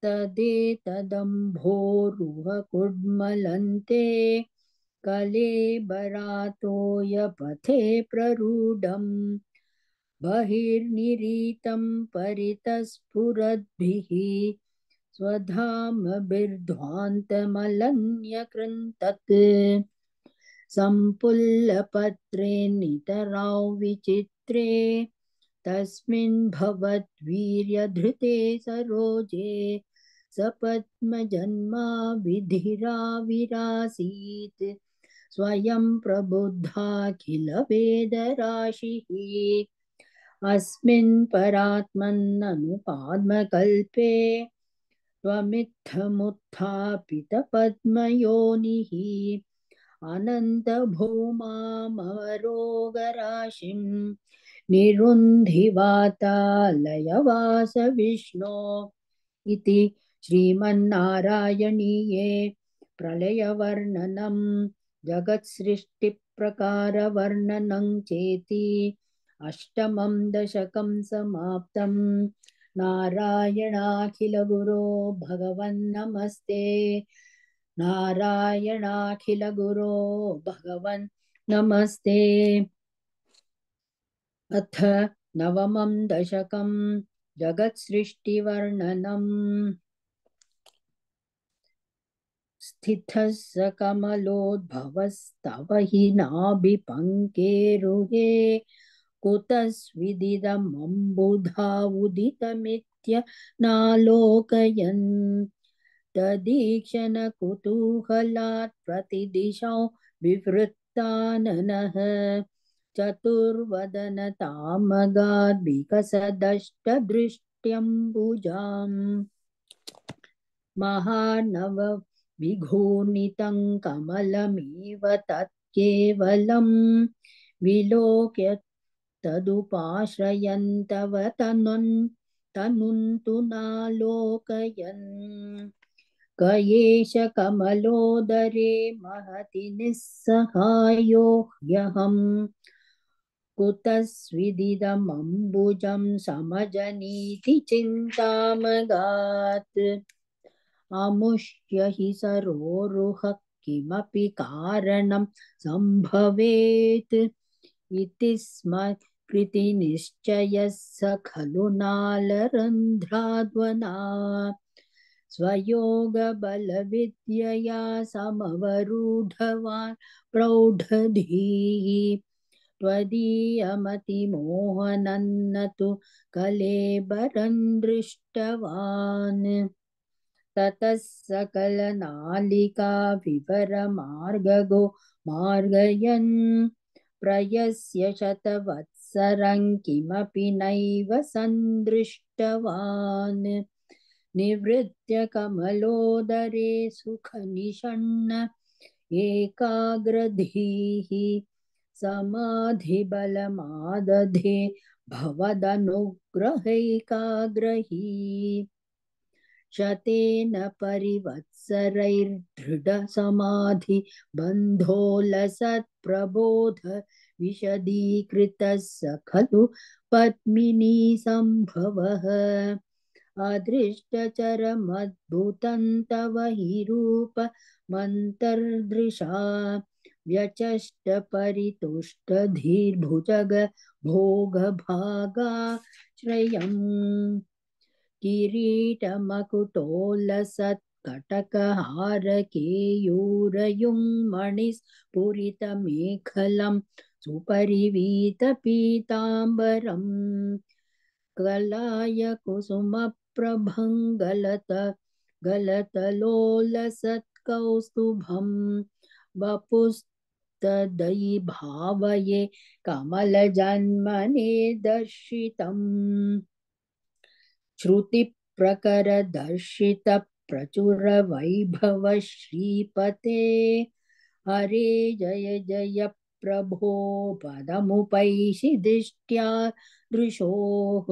तदेतदम्भोरुहकुड्मलन्ते कलेबरातोयपथे प्ररूढम् बहिर्निरीतं परितस्फुरद्भिः स्वधामभिर्ध्वान्तमलन्यकृन्तत् सम्पुल्लपत्रे नितरां विचित्रे तस्मिन् भवद्वीर्यधृते सरोजे सपद्मजन्मा विधिराविरासीत् स्वयं प्रबुद्धाखिल वेदराशिः अस्मिन् परात्मन्ननुपाद्मकल्पे त्वमित्थमुत्थापितपद्मयोनिः अनन्तभौमामरोगराशिं निरुन्धिवातालयवास विष्णो इति श्रीमन्नारायणीये प्रलयवर्णनं जगत्सृष्टिप्रकारवर्णनं चेति अष्टमं दशकं समाप्तं नारायणाखिलगुरो भगवन्नमस्ते नारायणाखिलगुरो भगवन् नमस्ते अथ नवमं दशकं जगत्सृष्टिवर्णनम् स्थितः स कमलोद्भवस्तव हि नाभिपङ्केरुहे कुतस्विदिदमम्बुधा उदितमित्यनालोकयन् तदीक्षण कुतूहलात् प्रतिदिशौ विवृत्ताननः चतुर्वदनतामगाद् विकसदष्टदृष्ट्यम्बुजाम् महानव विघूर्णितं कमलमिव तत्केवलं विलोक्य तदुपाश्रयन्तव तनुन्तु नालोकयन् क एष कमलोदरे महति निस्सहायो ह्यहम् कुतस्विदिदमम्बुजं समजनीति चिन्तामगात् अमुष्य हि सरोरुह किमपि कारणं सम्भवेत् इति स्म कृतिनिश्चयः स खलु नालरन्ध्राद्वना स्वयोगबलविद्यया समवरूढवान् प्रौढधीः त्वदीयमतिमोहनं न तु कलेबरं दृष्टवान् ततः सकलनालिका विवरमार्गगो मार्गयन् प्रयस्य शतवत्सरं किमपि नैव सन्दृष्टवान् निवृत्य कमलोदरे सुखनिषण्ण एकाग्रधीः समाधिबलमादधे भवदनुग्रहैकाग्रही शतेन परिवत्सरैर्दृढसमाधि बन्धोलसत्प्रबोध विशदीकृतः स खलु पद्मिनी सम्भवः अदृष्टचरमद्भुतं तव हि रूपमन्तर्दृशा व्यचष्ट परितुष्टधीर्भुजग भोगभागाश्रयम् किरीटमकुटोलसत्कटकहारकेयूरयुङ्मणिस्फुरितमेखलं सुपरिवीतपीताम्बरम् कलाय कुसुमप्रभं गलतलोलसत्कौस्तुभं वपुस्तदयि भावये कमलजन्मने दर्शितम् श्रुतिप्रकरदर्शितप्रचुरवैभव श्रीपते हरे जय जय प्रभो पदमुपैषि दिष्ट्या दृशोः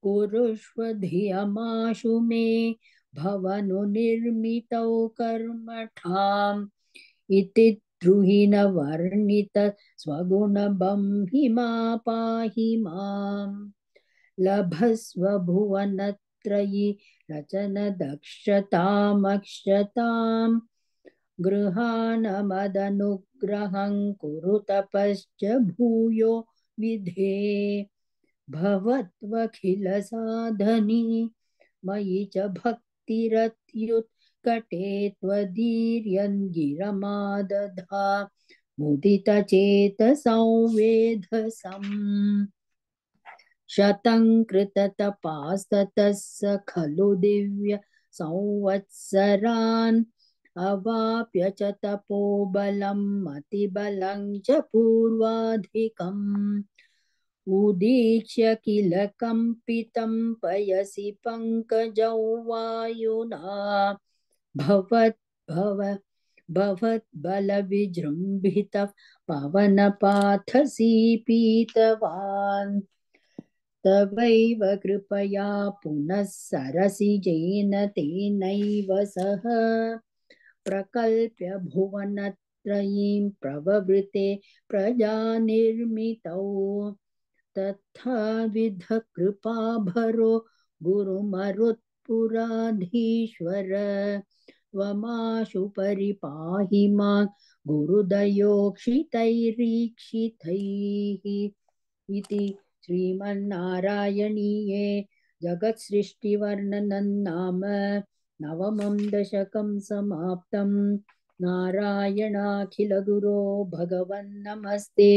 कुरुष्व धियमाशु मे भवनुनिर्मितौ कर्मठाम् इति द्रुहिणवर्णित स्वगुणबंहिमा पाहि माम् लभस्व भुवनत्रयी रचनदक्षतामक्षताम् गृहाणमदनुग्रहं कुरु तपश्च भूयो विधे भवत्वखिलसाधनी मयि च भक्तिरत्युत्कटे त्वदीर्यं गिरमादधा मुदितचेतसंवेधसम् शतं कृततपास्ततः स खलु दिव्य संवत्सरान् अवाप्य च तपोबलं मतिबलं च पूर्वाधिकम् उदीक्ष्य किल कम्पितं पयसि पङ्कजौ वायुना भवद्बलविजृम्भितः पवनपाथसी पीतवान् तवैव कृपया पुनः सरसिजेन तेनैव सह प्रकल्प्य भुवनत्रयीं प्रववृते प्रजानिर्मितौ तथाविध कृपाभरो गुरुमरुत्पुराधीश्वर त्वमाशु परिपाहि मां गुरुदयोक्षितैरीक्षितैः इति श्रीमन्नारायणीये जगत्सृष्टिवर्णनं नाम नवमं दशकं समाप्तं। नारायणाखिलगुरो भगवन् नमस्ते।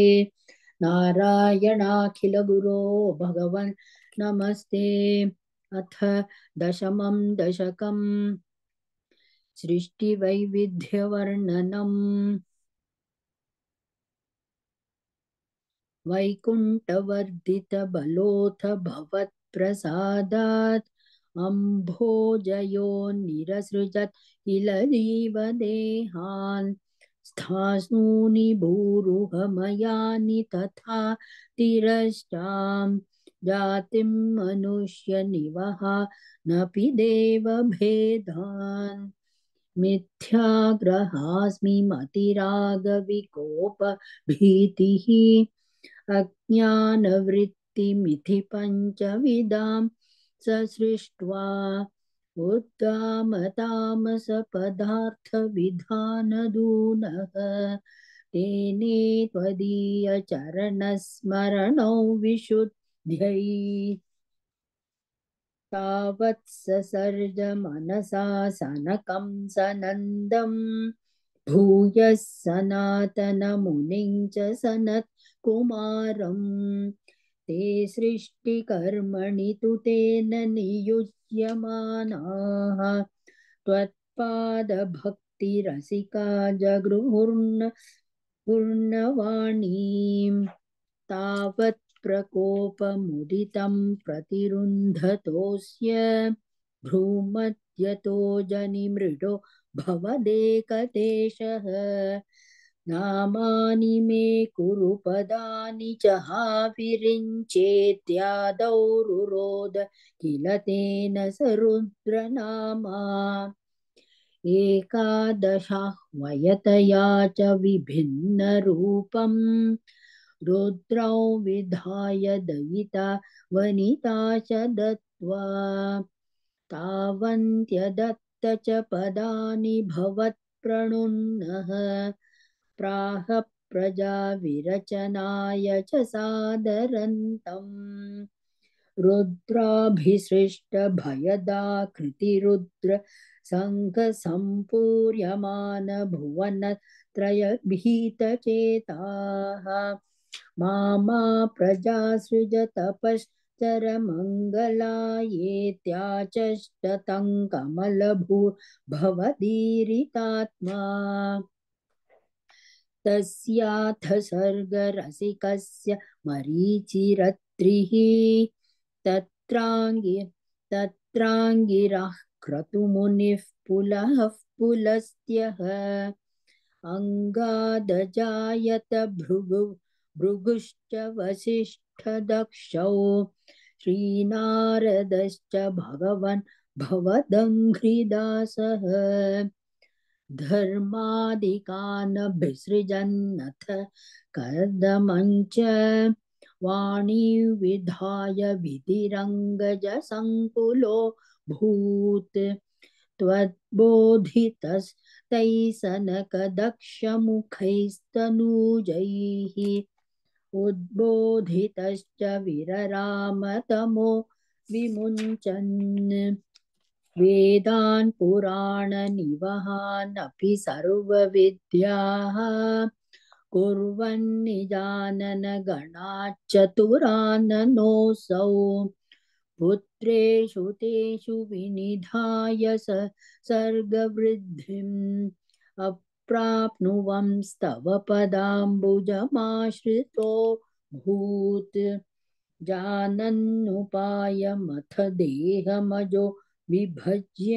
नारायणाखिलगुरो भगवन् नमस्ते। अथ दशमं दशकं सृष्टिवैविध्यवर्णनम्। वैकुण्ठवर्धितबलोऽथ भवत्प्रसादात् अम्भोजयो निरसृजत् किल जीवदेहान्। स्थास्नूनि भूरुहमयानि तथा तिरश्चां जातिं मनुष्यनिवहा नपि देवभेदान्। मिथ्याग्रहास्मि मतिरागविकोपभीतिः अज्ञानवृत्तिमिति पञ्चविदां ससृष्ट्वा उद्दामतामसपदार्थविधानदूनः तेने त्वदीयचरणस्मरणौ विशुद्ध्यै तावत् ससर्ज मनसा सनकं सनन्दं भूयः सनातनमुनिं च सनत्कुमारम्। ते सृष्टिकर्मणि तु तेन नियुज्यमानाः त्वत्पादभक्तिरसिका जगृहुर्नवाणीम्। तावत् प्रकोपमुदितं प्रतिरुन्धतोऽस्य भ्रूमध्यतो जनिमृडो भवदेकदेशः। नामानि मे कुरु पदानि च हाविरिञ्चेत्यादौ रुरोद किल तेन स रुद्रनामा। एकादशाह्वयतया च विभिन्नरूपम् रुद्रौ विधाय दयिता वनिता च दत्त्वा तावन्त्यदत्त च पदानि भवत्प्रणुन्नः प्राह प्रजाविरचनाय च सादरन्तम्। रुद्राभिसृष्टभयदाकृतिरुद्र सङ्घसम्पूर्यमान भुवनत्रयभीतचेताः मामा प्रजासृजतपश्चरमङ्गलायेत्याचष्टतं कमलभूर्भवदीरितात्मा। तस्याथ सर्गरसिकस्य मरीचिरत्रिः तत्राङ्गिरः क्रतुमुनिः पुलः पुलस्त्यः अङ्गादजायत भृगुश्च वसिष्ठदक्षौ श्रीनारदश्च भगवन् भवदङ्घ्रिदासः धर्मादिकानभिसृजन्नथ कर्दमञ्च वाणी विधाय विधिरङ्गजसङ्कुलो भूत् त्वद्बोधितस्तैः सनकदक्षमुखैस्तनूजैः उद्बोधितश्च विररामतमो विमुञ्चन् वेदान् पुराणनिवहानपि सर्वविद्याः कुर्वन्निजानन गणाच्चतुराननोऽसौ पुत्रेषु तेषु विनिधाय सर्गवृद्धिम् अप्राप्नुवंस्तव पदाम्बुजमाश्रितो भूत् जानन्नुपायमथ देहमजो विभज्य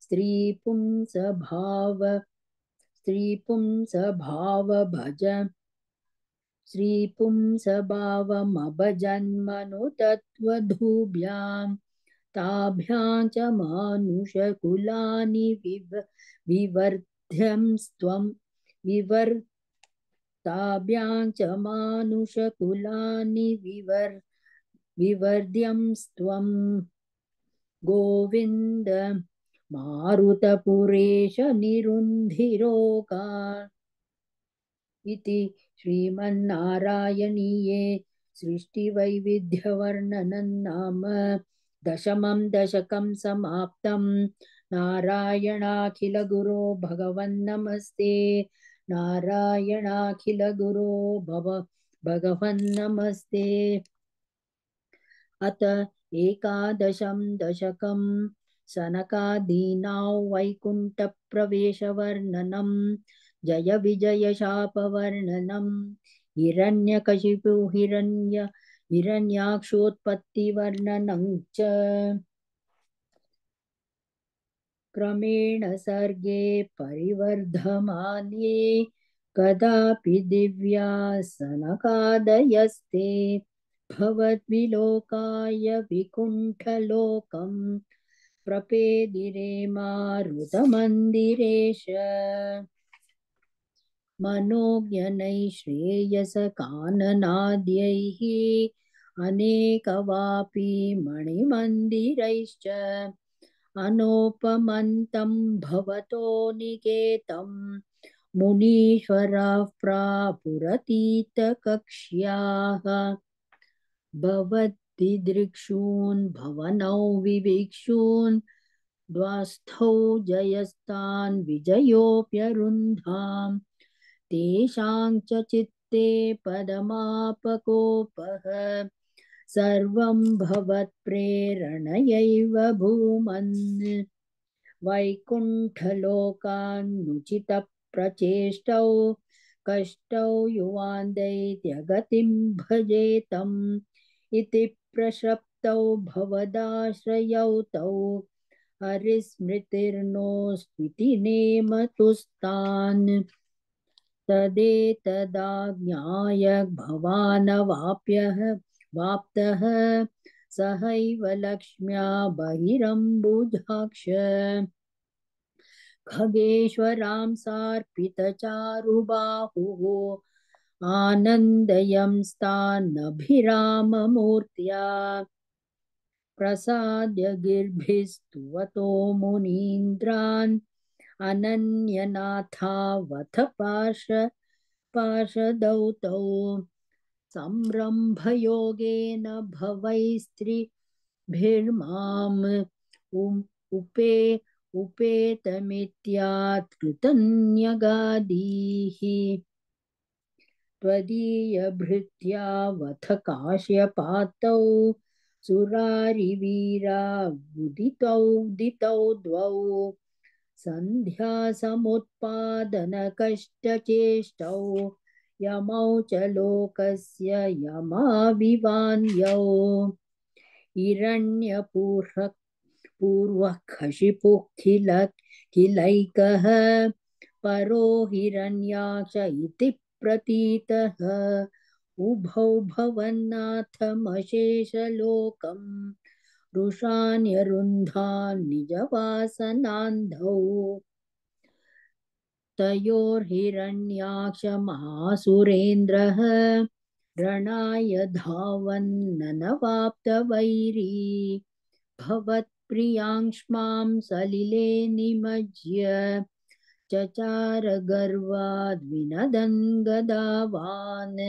स्त्रीपुंसभावमभजन्मनुतत्त्वधूभ्यां ताभ्यां च मानुषकुलानि ताभ्यां च मानुषकुलानि विवर्ध्यंस्त्वं गोविन्द मारुतपुरेश निरुन्धिरोगा इति श्रीमन्नारायणीये सृष्टिवैविध्यवर्णनं नाम दशमं दशकं समाप्तम्। नारायणाखिलगुरो भगवन्नमस्ते नारायणाखिलगुरो भगवन्नमस्ते अत एकादशं दशकं सनकादीनां वैकुण्ठप्रवेशवर्णनं जय विजयशापवर्णनं हिरण्यकशिपु हिरण्याक्षोत्पत्तिवर्णनं च क्रमेण सर्गे परिवर्धमाने कदापि दिव्या सनकादयस्ते भवद्विलोकाय विकुण्ठलोकं प्रपेदिरे मारुतमन्दिरेश मनोज्ञनैः श्रेयसकाननाद्यैः अनेकवापि मणिमन्दिरैश्च अनोपमन्तं भवतो निकेतं मुनीश्वराः प्रापुरतीतकक्ष्याः भवद्दिदृक्षून् भवनौ विवीक्षून् द्वास्थौ जयस्तान् विजयोऽप्यरुन्धाम् तेषां च चित्ते पदमापकोपः सर्वं भवत्प्रेरणयैव भूमन् वैकुण्ठलोकान्नुचितप्रचेष्टौ कष्टौ युवान्दैत्यगतिं भजेतम् इति प्रशप्तौ भवदाश्रयौ तौ हरिस्मृतिर्नोस्त्विति नेमतुस्तान् तदेतदाज्ञाय वाप्तः सहैव लक्ष्म्या बहिरम्बुजाक्ष खगेश्वरां सार्पितचारुबाहुः आनन्दयंस्तान्नभिराममूर्त्या प्रसाद्य गिर्भिस्तुवतो मुनीन्द्रान् अनन्यनाथावथ पार्षदौ तौ संरम्भयोगेन भवैस्त्रिभिर्माम् उपेतमित्यात्कृतन्यगादीः त्वदीयभृत्यावथ काश्यपातौ सुरारिवीरा उदितौ द्वौ सन्ध्यासमुत्पादनकष्टचेष्टौ यमौ च लोकस्य यमाविवान्यौ हिरण्यपूर्वः खशिपुः किलैकः परो हिरण्याक्ष इति प्रतीतः उभौ भवन्नाथमशेषलोकम् रुषान्यरुन्धान् निजवासनान्धौ तयोर्हिरण्याक्षमासुरेन्द्रः रणाय धावन्ननवाप्तवैरी भवत्प्रियांक्ष्मां सलिले निमज्य चचार गर्वाद्विनदन् गदावान्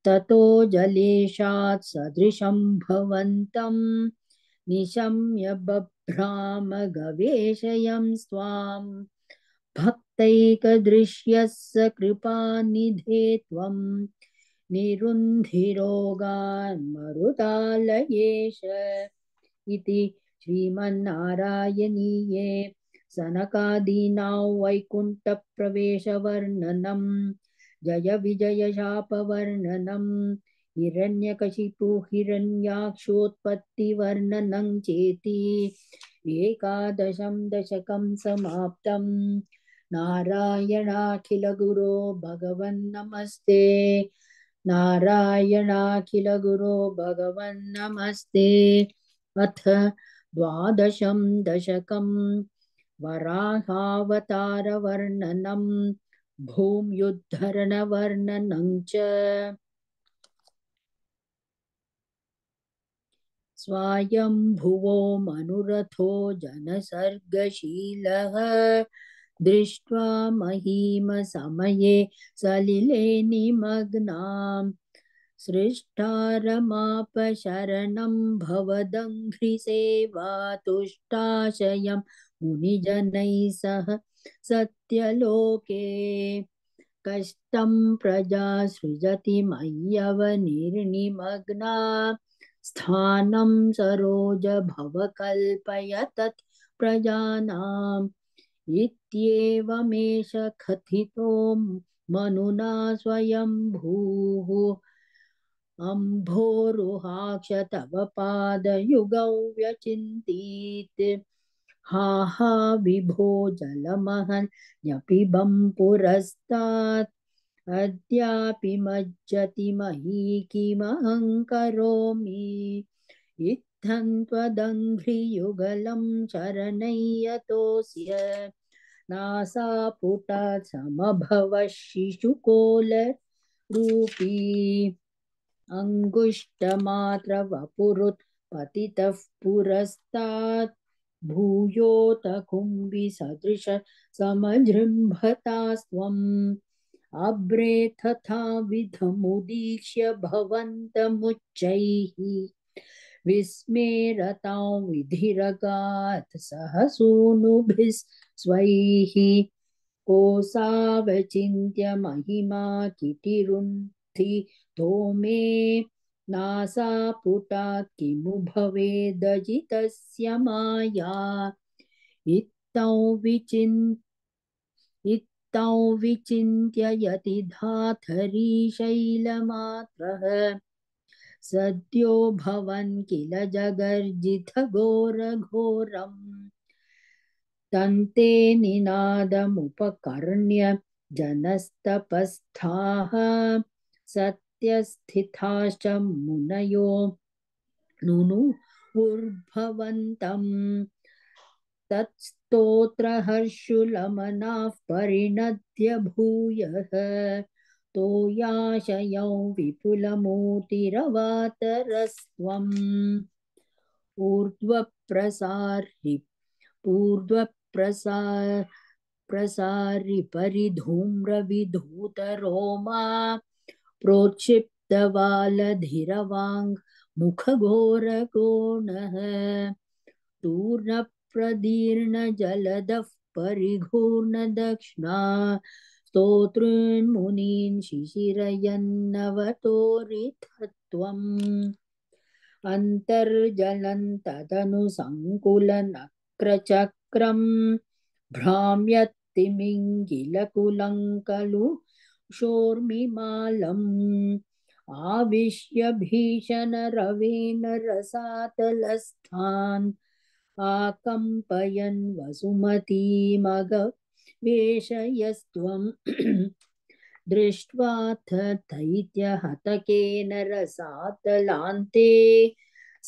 ततो जलेशात् सदृशं भवन्तं निशम्य बभ्राम गवेशयं स्वाम् भक्तैकदृश्यस्य कृपानिधे त्वं निरुन्धिरोगान् मरुतालयेश इति श्रीमन्नारायणीये सनकादीनां वैकुण्ठप्रवेशवर्णनं जय विजयशापवर्णनं हिरण्यकशिपु हिरण्याक्षोत्पत्तिवर्णनं चेति एकादशं दशकं समाप्तम् नारायणाखिलगुरो भगवन्नमस्ते नारायणाखिलगुरो भगवन्नमस्ते अथ द्वादशं दशकं वराहावतारवर्णनं भूम्युद्धरणवर्णनं च स्वायम्भुवो मनुरथो जनसर्गशीलः दृष्ट्वा महीमसमये सलिले निमग्नां सृष्टारमाप शरणं भवदङ्घ्रिसेवा तुष्टाशयं मुनिजनैः सह सत्यलोके कष्टं प्रजा सृजति मय्यवनिर्निमग्ना स्थानं सरोज भव कल्पय तत् प्रजानाम् इत्येवमेष कथितो मनुना स्वयंभूः अम्भोरुहाक्ष तव पादयुगौ व्यचिन्तीत् हा हा विभो जलमहन्यपिबं पुरस्तात् अद्यापि मज्जति मही किमहं करोमि इत्थं त्वदङ्घ्रियुगलं शरणय्यतोऽस्य नासापुटात् समभवः शिशुकोलरूपी अङ्गुष्टमात्रवपुरुत्पतितः पुरस्तात् भूयोत कुम्भिसदृश समजृम्भतास्त्वम् अब्रे तथाविधमुदीक्ष्य भवन्तमुच्चैः विस्मेरतां विधिरगात् सहसूनुभिः स्वैः कोसावचिन्त्य महिमा किटिरुन्थि मे नासापुटात् किमु भवेदजितस्य माया इत्थं विचिन्त्य यति धातरी शैलमात्रः सद्यो भवन् किल जगर्जितघोरघोरम् तन्ते निनादमुपकर्ण्य जनस्तपस्थाः सत्यस्थिताश्च मुनयो नुनुर्भवन्तम् तत्स्तोत्रहर्षुलमनाः परिणद्य भूयः तोयाशयौ विपुलमूर्तिरवातरस्त्वम् ऊर्ध्वप्रसारि परिधूम्रविधूतरोमा प्रोक्षिप्तवालधिरवाङ् मुखघोरकोणः तूर्णप्रदीर्णजलदः परिघूर्णदक्ष्णा स्तोतॄन्मुनीन् शिशिरयन्नवतोरिथत्वम् अन्तर्जलं तदनु सङ्कुलनक्रचक्रं भ्राम्यत्तिमिङ्गिलकुलं खलु शोर्मिमालम् आविश्य भीषणरवेण रसातलस्थान् आकम्पयन् वसुमतीमगवेशयस्त्वम् दृष्ट्वाथ दैत्यहतकेन रसातलान्ते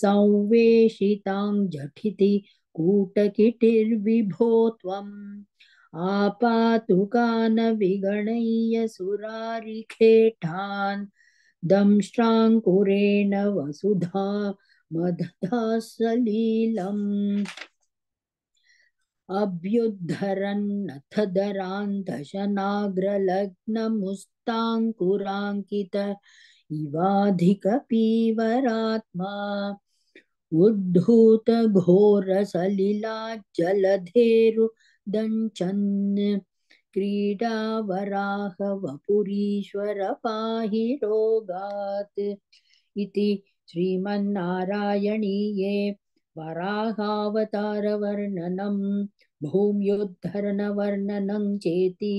संवेशितां झटिति कूटकिटिर्विभो त्वम् आपातुकान् विगणय्य सुरारिखेटान् दंष्ट्राङ्कुरेण वसुधा मदधा सलीलम् अभ्युद्धरन्नथ दरान् दशनाग्रलग्नमुस्ताङ्कुराङ्कित इवाधिकपीवरात्मा उद्धूतघोरसलिलाज्जलधेरुदञ्चन् क्रीडावराह वपुरीश्वर पाहि रोगात् इति श्रीमन्नारायणीये वराहावतारवर्णनं भूम्युद्धरणवर्णनं चेति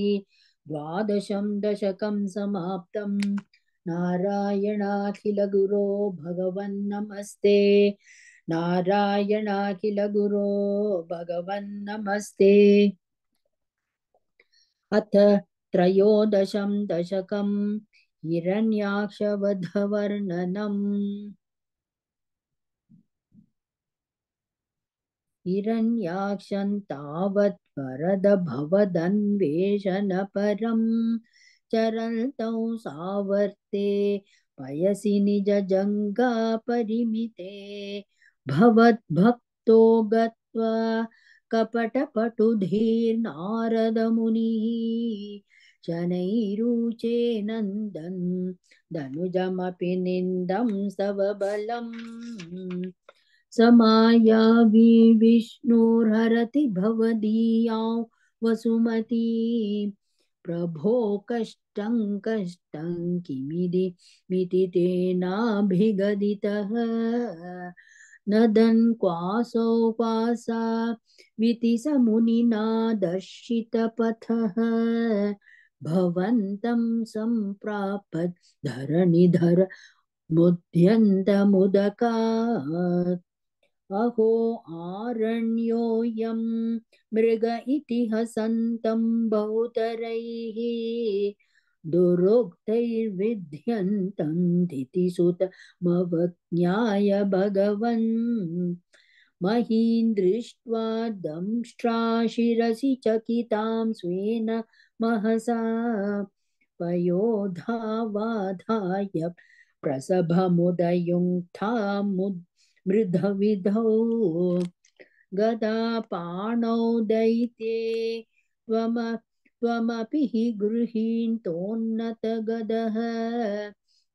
द्वादशं दशकं समाप्तं नारायणाखिलगुरो भगवन्नमस्ते नारायणाखिलगुरो भगवन्नमस्ते अथ त्रयोदशं दशकं हिरण्याक्षवधवर्णनम् हिरण्याक्षं तावत् वरदभवदन्वेषणपरं चरन्तौ सावर्ते पयसि निजजङ्घापरिमिते भवद्भक्तो गत्वा कपटपटुधीर्नारदमुनिः शनैरुचे नन्दन् धनुजमपि निन्दं स्तव बलम् समायावि विष्णुर्हरति भवदीयां वसुमती प्रभो कष्टं कष्टं किमिति तेनाभिगदितः नदन् क्वासौ क्वासा विति स मुनिना दर्शितपथः भवन्तं सम्प्रापत् धरणिधर मुद्यन्तमुदकात् अहो आरण्योऽयं मृग इति हसन्तं बहुतरैः दुरुक्तैर्विध्यन्तं दितिसुतमवज्ञाय भगवन् महीन् दृष्ट्वा दंष्ट्राशिरसि चकितां स्वेन महसा पयोधावाधाय प्रसभमुदयुङ्क्तामुद्मृधविधौ गदापाणौ दैत्ये त्वमपि हि गृहीतोन्नतगदः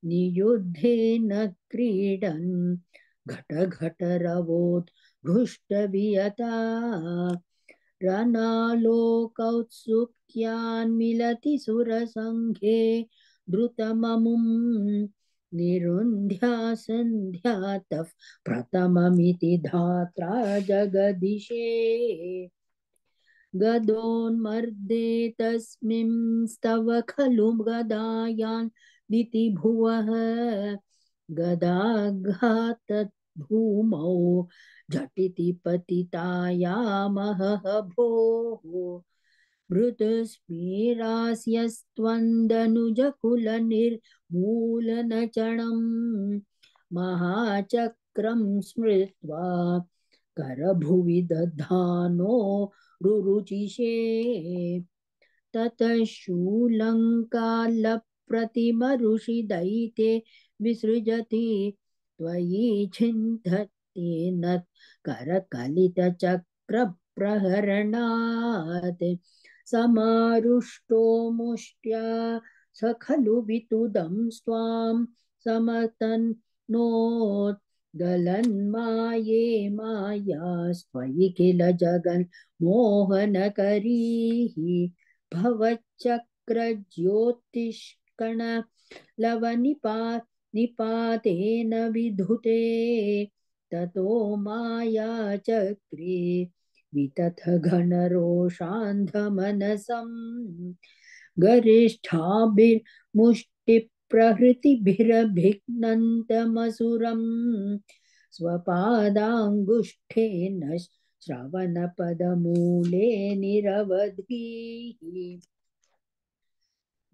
नियुद्धेन क्रीडन् घटघटरवोद्घुष्टवियता रणालोकौत्सुक्यान्मिलति सुरसङ्घे द्रुतममुं निरुन्ध्यासन्ध्यातः प्रथममिति धात्रा जगदिशे गदोन्मर्दे तस्मिंस्तव खलु गदायान् दितिभुवः गदाघातभूमौ झटिति पतितायामहह भोः मृतस्मेरास्यस्त्वन्दनुजकुलनिर्मूलनचणं महाचक्रं स्मृत्वा करभुवि दधानो रुरुचिषे ततः शूलङ्कालप्रतिमऋषिदैते विसृजति त्वयि छिन्दत्येन करकलितचक्रप्रहरणात् समारुष्टो मुष्ट्या स खलु वितुदं स्वां समतन्नोत् गलन्माये मायास्त्वयि किल जगन् मोहनकरीः भवच्चक्रज्योतिष्कणलवनिपातेन विधुते ततो मायाचक्रे वितथ घनरोषान्धमनसं गरिष्ठाभिर्मुष्टिप्रहृतिभिरभिघ्नन्तमसुरम् स्वपादाङ्गुष्ठेन श्रवणपदमूले निरवधिः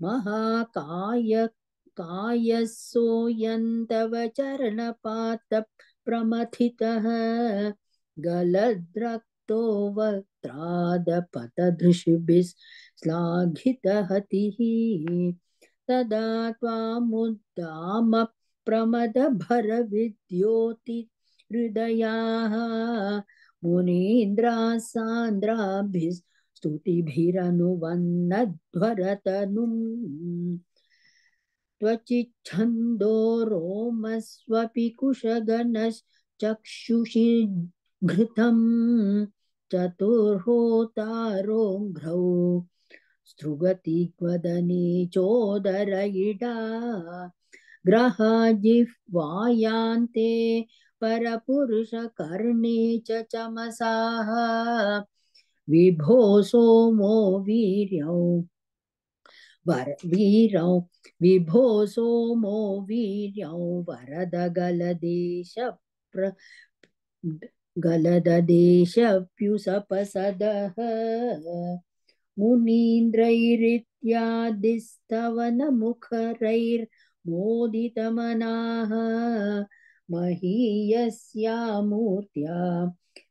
महाकाय कायसोऽयन्तव चरणपातप्रमथितः गलद्रक्तो वक्त्रादपतदृशिभिः श्लाघितहतिः तदा त्वामुद्दामप्रमदभरविद्योतिहृदयाः मुनीन्द्रासान्द्राभिस्तुतिभिरनुवन्नध्वरतनुम् त्वचिच्छन्दो रोमस्वपि कुशगणश्चक्षुषि घृतं चतुर्होतारोघ्रौ स्त्रुगतिग्वदने चोदरयिडा ग्रहाजिह्वायान्ते परपुरुषकर्णे च चमसाः विभो सोमो वीरौ विभो सोमो वीर्यौ वरद गलददेशप्युसपसदः मुनीन्द्रैरित्यादिस्तवनमुखरैर्मोदितमनाः महीयस्या मूर्त्या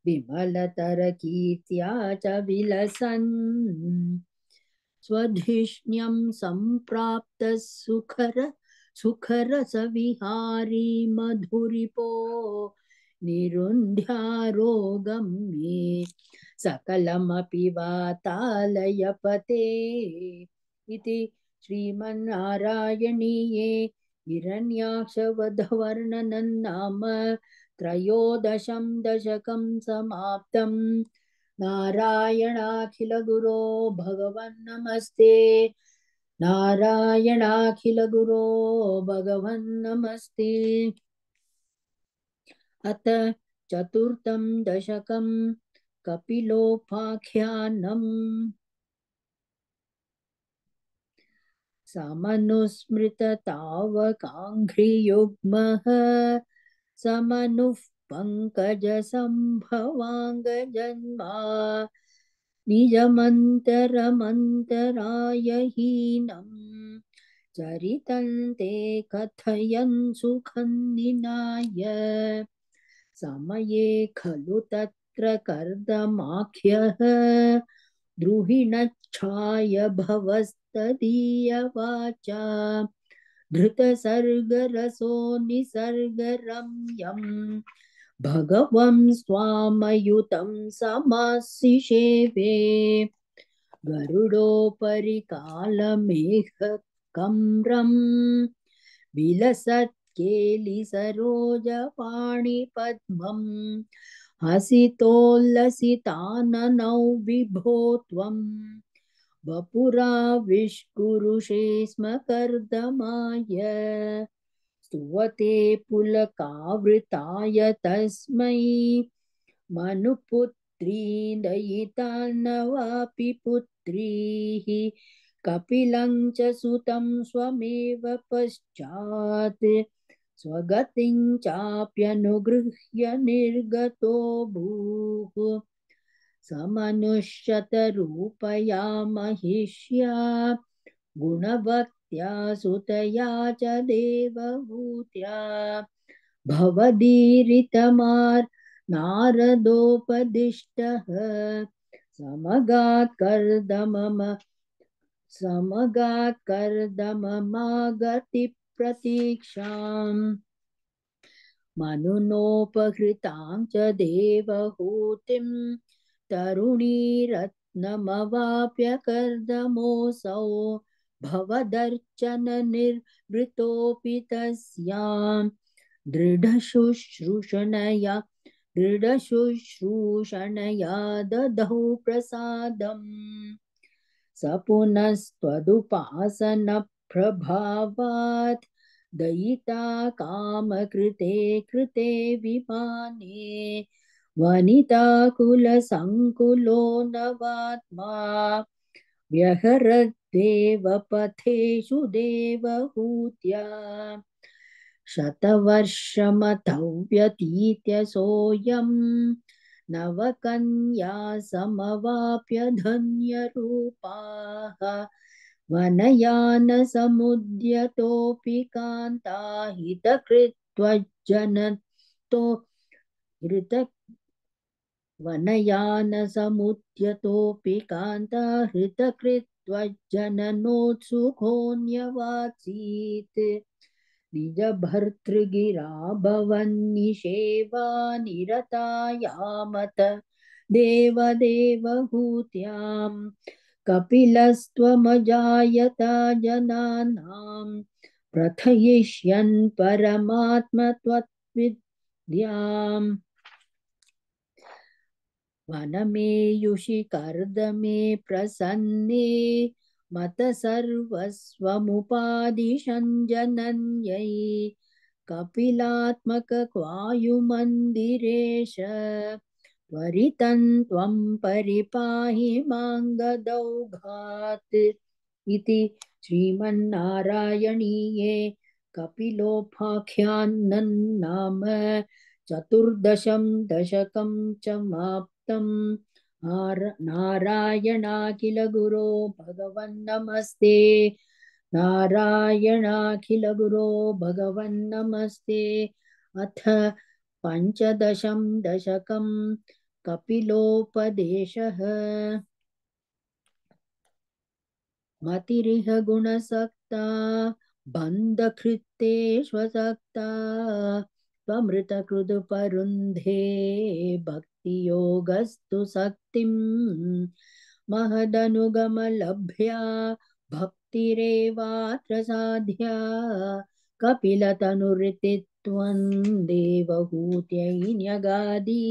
विमलतरकीर्त्या च विलसन् स्वधिष्ण्यं सम्प्राप्तः सुखरसविहारी मधुरिपो निरुन्ध्यारोगं मे सकलमपि वातालयपते इति श्रीमन्नारायणीये हिरण्याक्षवधवर्णनं नाम त्रयोदशं दशकं समाप्तं। नारायणाखिलगुरो भगवन् नमस्ते। नारायणाखिलगुरो भगवन् नमस्ते। अथ चतुर्थं दशकं कपिलोपाख्यानम्। समनुस्मृततावकाङ्घ्रियुग्मः समनुः पङ्कजसम्भवाङ्गजन्मा निजमन्तरमन्तरायहीनं चरितं ते कथयन् सुखं निनाय। समये खलु तत्र कर्दमाख्यः द्रुहिणच्छाय भवस्तदीयवाचा धृतसर्गरसो निसर्गरम्यम् भगवं स्वामयुतं समासिषेवे। गरुडोपरि कालमेघकम्रम् विलसत्केलिसरोजपाणिपद्मम् हसितोल्लसिताननौ विभो त्वम् वपुराविष्कुरुषे स्म कर्दमाय। स्तुवते पुलकावृताय तस्मै मनुपुत्री दयिता न वापि पुत्रीः कपिलं च सुतं स्वमेव पश्चात् स्वगतिं चाप्यनुगृह्य निर्गतो भूः। समनुष्यतरूपया महिष्या गुणवत्या सुतया च देवहूत्या भवदीरितमार् नारदोपदिष्टः समगात् कर्दममागति प्रतीक्षाम्। मनुनोपहृतां च देवहूतिं तरुणीरत्नमवाप्य कर्दमोऽसौ भवदर्चननिर्वृतोऽपि तस्यां दृढशुश्रूषणया ददौ प्रसादम्। स पुनस्त्वदुपासनप्रभावात् दयिता कामकृते कृते विमाने वनिताकुलसङ्कुलो नवात्मा व्यहरद्देव पथेषु देवहूत्या। शतवर्षमथौ व्यतीत्य सोऽयं नवकन्या समवाप्य धन्यरूपाः वनयानसमुद्यतोऽपि कान्ताहितकृत्वज्जनतो हृत वनयानसमुद्यतोऽपि कान्ताहृतकृत्वज्जननोत्सुकोऽन्यवात्सीत् निजभर्तृगिरा भवन्निषेवा निरतायामत देवदेवहूत्यां कपिलस्त्वमजायता जनानां प्रथयिष्यन् परमात्मत्वविद्याम्। वनमेयुषि कर्दमे प्रसन्ने मत सर्वस्वमुपादिशन् जनन्यै कपिलात्मकक्वायुमन्दिरेश त्वरितं त्वं परिपाहि मां गदौघात्। इति श्रीमन्नारायणीये कपिलोपाख्यानं नाम चतुर्दशं दशकं समाप्तम्। नारायणाखिलगुरो भगवन् नमस्ते। नारायणाखिलगुरो भगवन् नमस्ते। अथ पञ्चदशं दशकं कपिलोपदेशः। मतिरिह गुणसक्ता बन्धकृत्तेष्वसक्ता त्वमृतकृदुपरुन्धे भक्तियोगस्तु सक्तिं महदनुगमलभ्या भक्तिरेवात्र साध्या कपिलतनुरितित्वं देवहूत्यै न्यगादि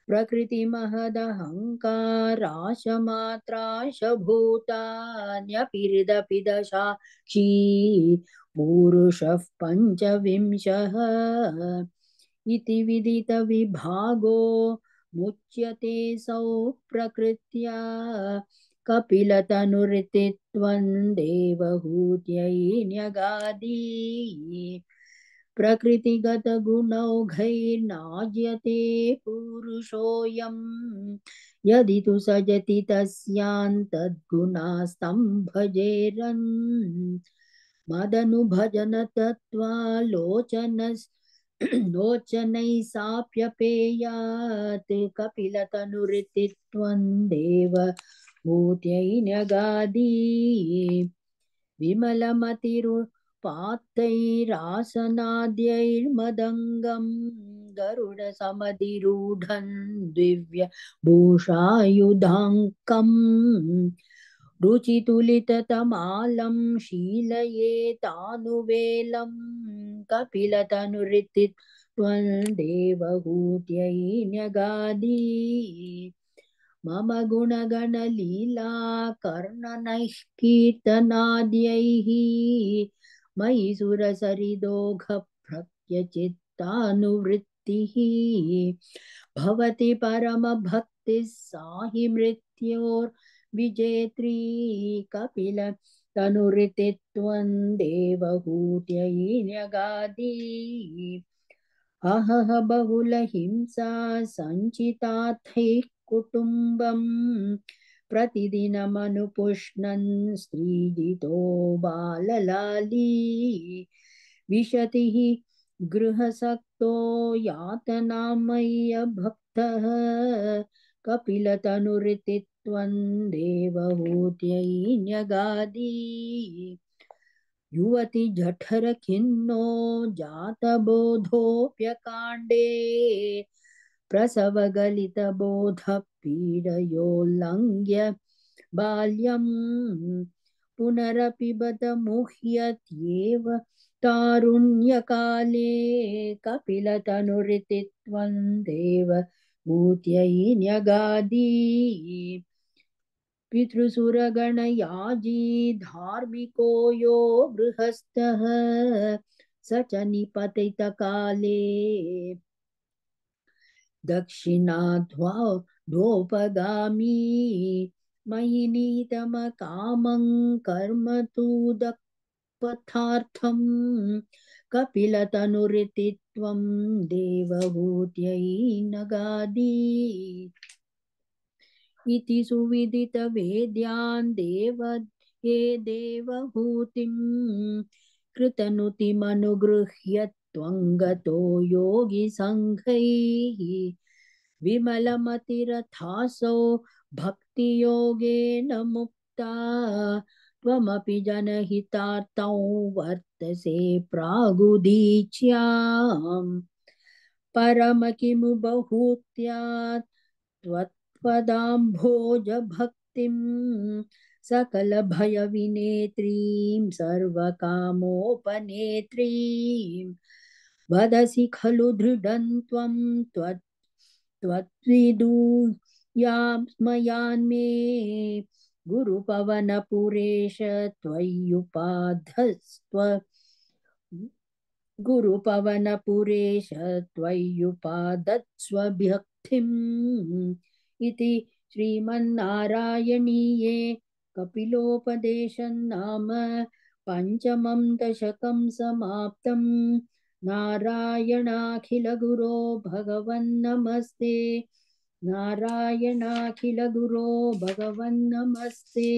प्रकृतिमहदहङ्काराशमात्राश भूतान्यपि दशाक्षी पूरुषः पञ्चविंशः इति विदितविभागो मुच्यते सौ प्रकृत्या कपिलतनुरितित्वं देवहूत्यै न्यगादि प्रकृतिगतगुणौघैर्नाज्यते पुरुषोऽयं यदि तु सजति तस्यान्तद्गुणास्तं भजेरन् मदनुभजन लोचनैः साप्यपेयात् कपिलतनुरितित्वं देवहूत्यै न्यगादि विमलमतिरुपात्तैरासनाद्यैर्मदङ्गं गरुडसमधिरूढं दिव्यभूषायुधाङ्कम् रुचितुलिततमालं शीलयेतानुवेलं कपिलतनुरितित्वं देवहूत्यै न्यगादि मम गुणगणलीला कर्णनैः कीर्तनाद्यैः मयि सुरसरिदोघभ्रक्यचित्तानुवृत्तिः भवति परमभक्तिः सा हि मृत्योर्विजेत्री कपिलतनुरितित्वं देवहूत्यै न्यगादि अहह बहुलहिंसा सञ्चितार्थैः कुटुम्बं प्रतिदिनमनुपुष्णन् स्त्रीजितो बाललाली विशति हि गृहसक्तो यातनामय्यभक्तः कपिलतनुरितित्वं देवहूत्यै न्यगादि युवति जठरखिन्नो जातबोधोऽप्यकाण्डे प्रसवगलितबोधपीडयोल्लङ्घ्य बाल्यं पुनरपि बत मुह्यत्येव तारुण्यकाले कपिलतनुरितित्वं देवहूत्यै न्यगादि पितृसुरगणयाजी धार्मिको यो गृहस्थः स च निपतितकाले दक्षिणाध्वोपगामी मयि निहितमकामं कर्म तु दक्पथार्थं कपिलतनुरितित्वं देवहूत्यै न्यगादि इति सुविदितवेद्यान् ये देवहूतिं कृतनुतिमनुगृह्य त्वङ्गतो योगिसङ्घैः विमलमतिरथासो भक्तियोगेन मुक्ता त्वमपि जनहितार्थं वर्तसे प्रागुदीच्याम् परम किमु बहुत्या त्वत्पदाम्भोजभक्तिं सकलभयविनेत्रीं सर्वकामोपनेत्रीं वदसि खलु दृढं त्वं त्वद्विदूयास्मयान्मे गुरुपवनपुरेश त्वय्युपाधस्त्व गुरुपवनपुरेश त्वय्युपादत्स्वभक्तिम् इति श्रीमन्नारायणीये कपिलोपदेशं नाम पञ्चमं दशकं समाप्तं नारायणाखिलगुरो भगवन्नमस्ते नारायणाखिलगुरो भगवन्नमस्ते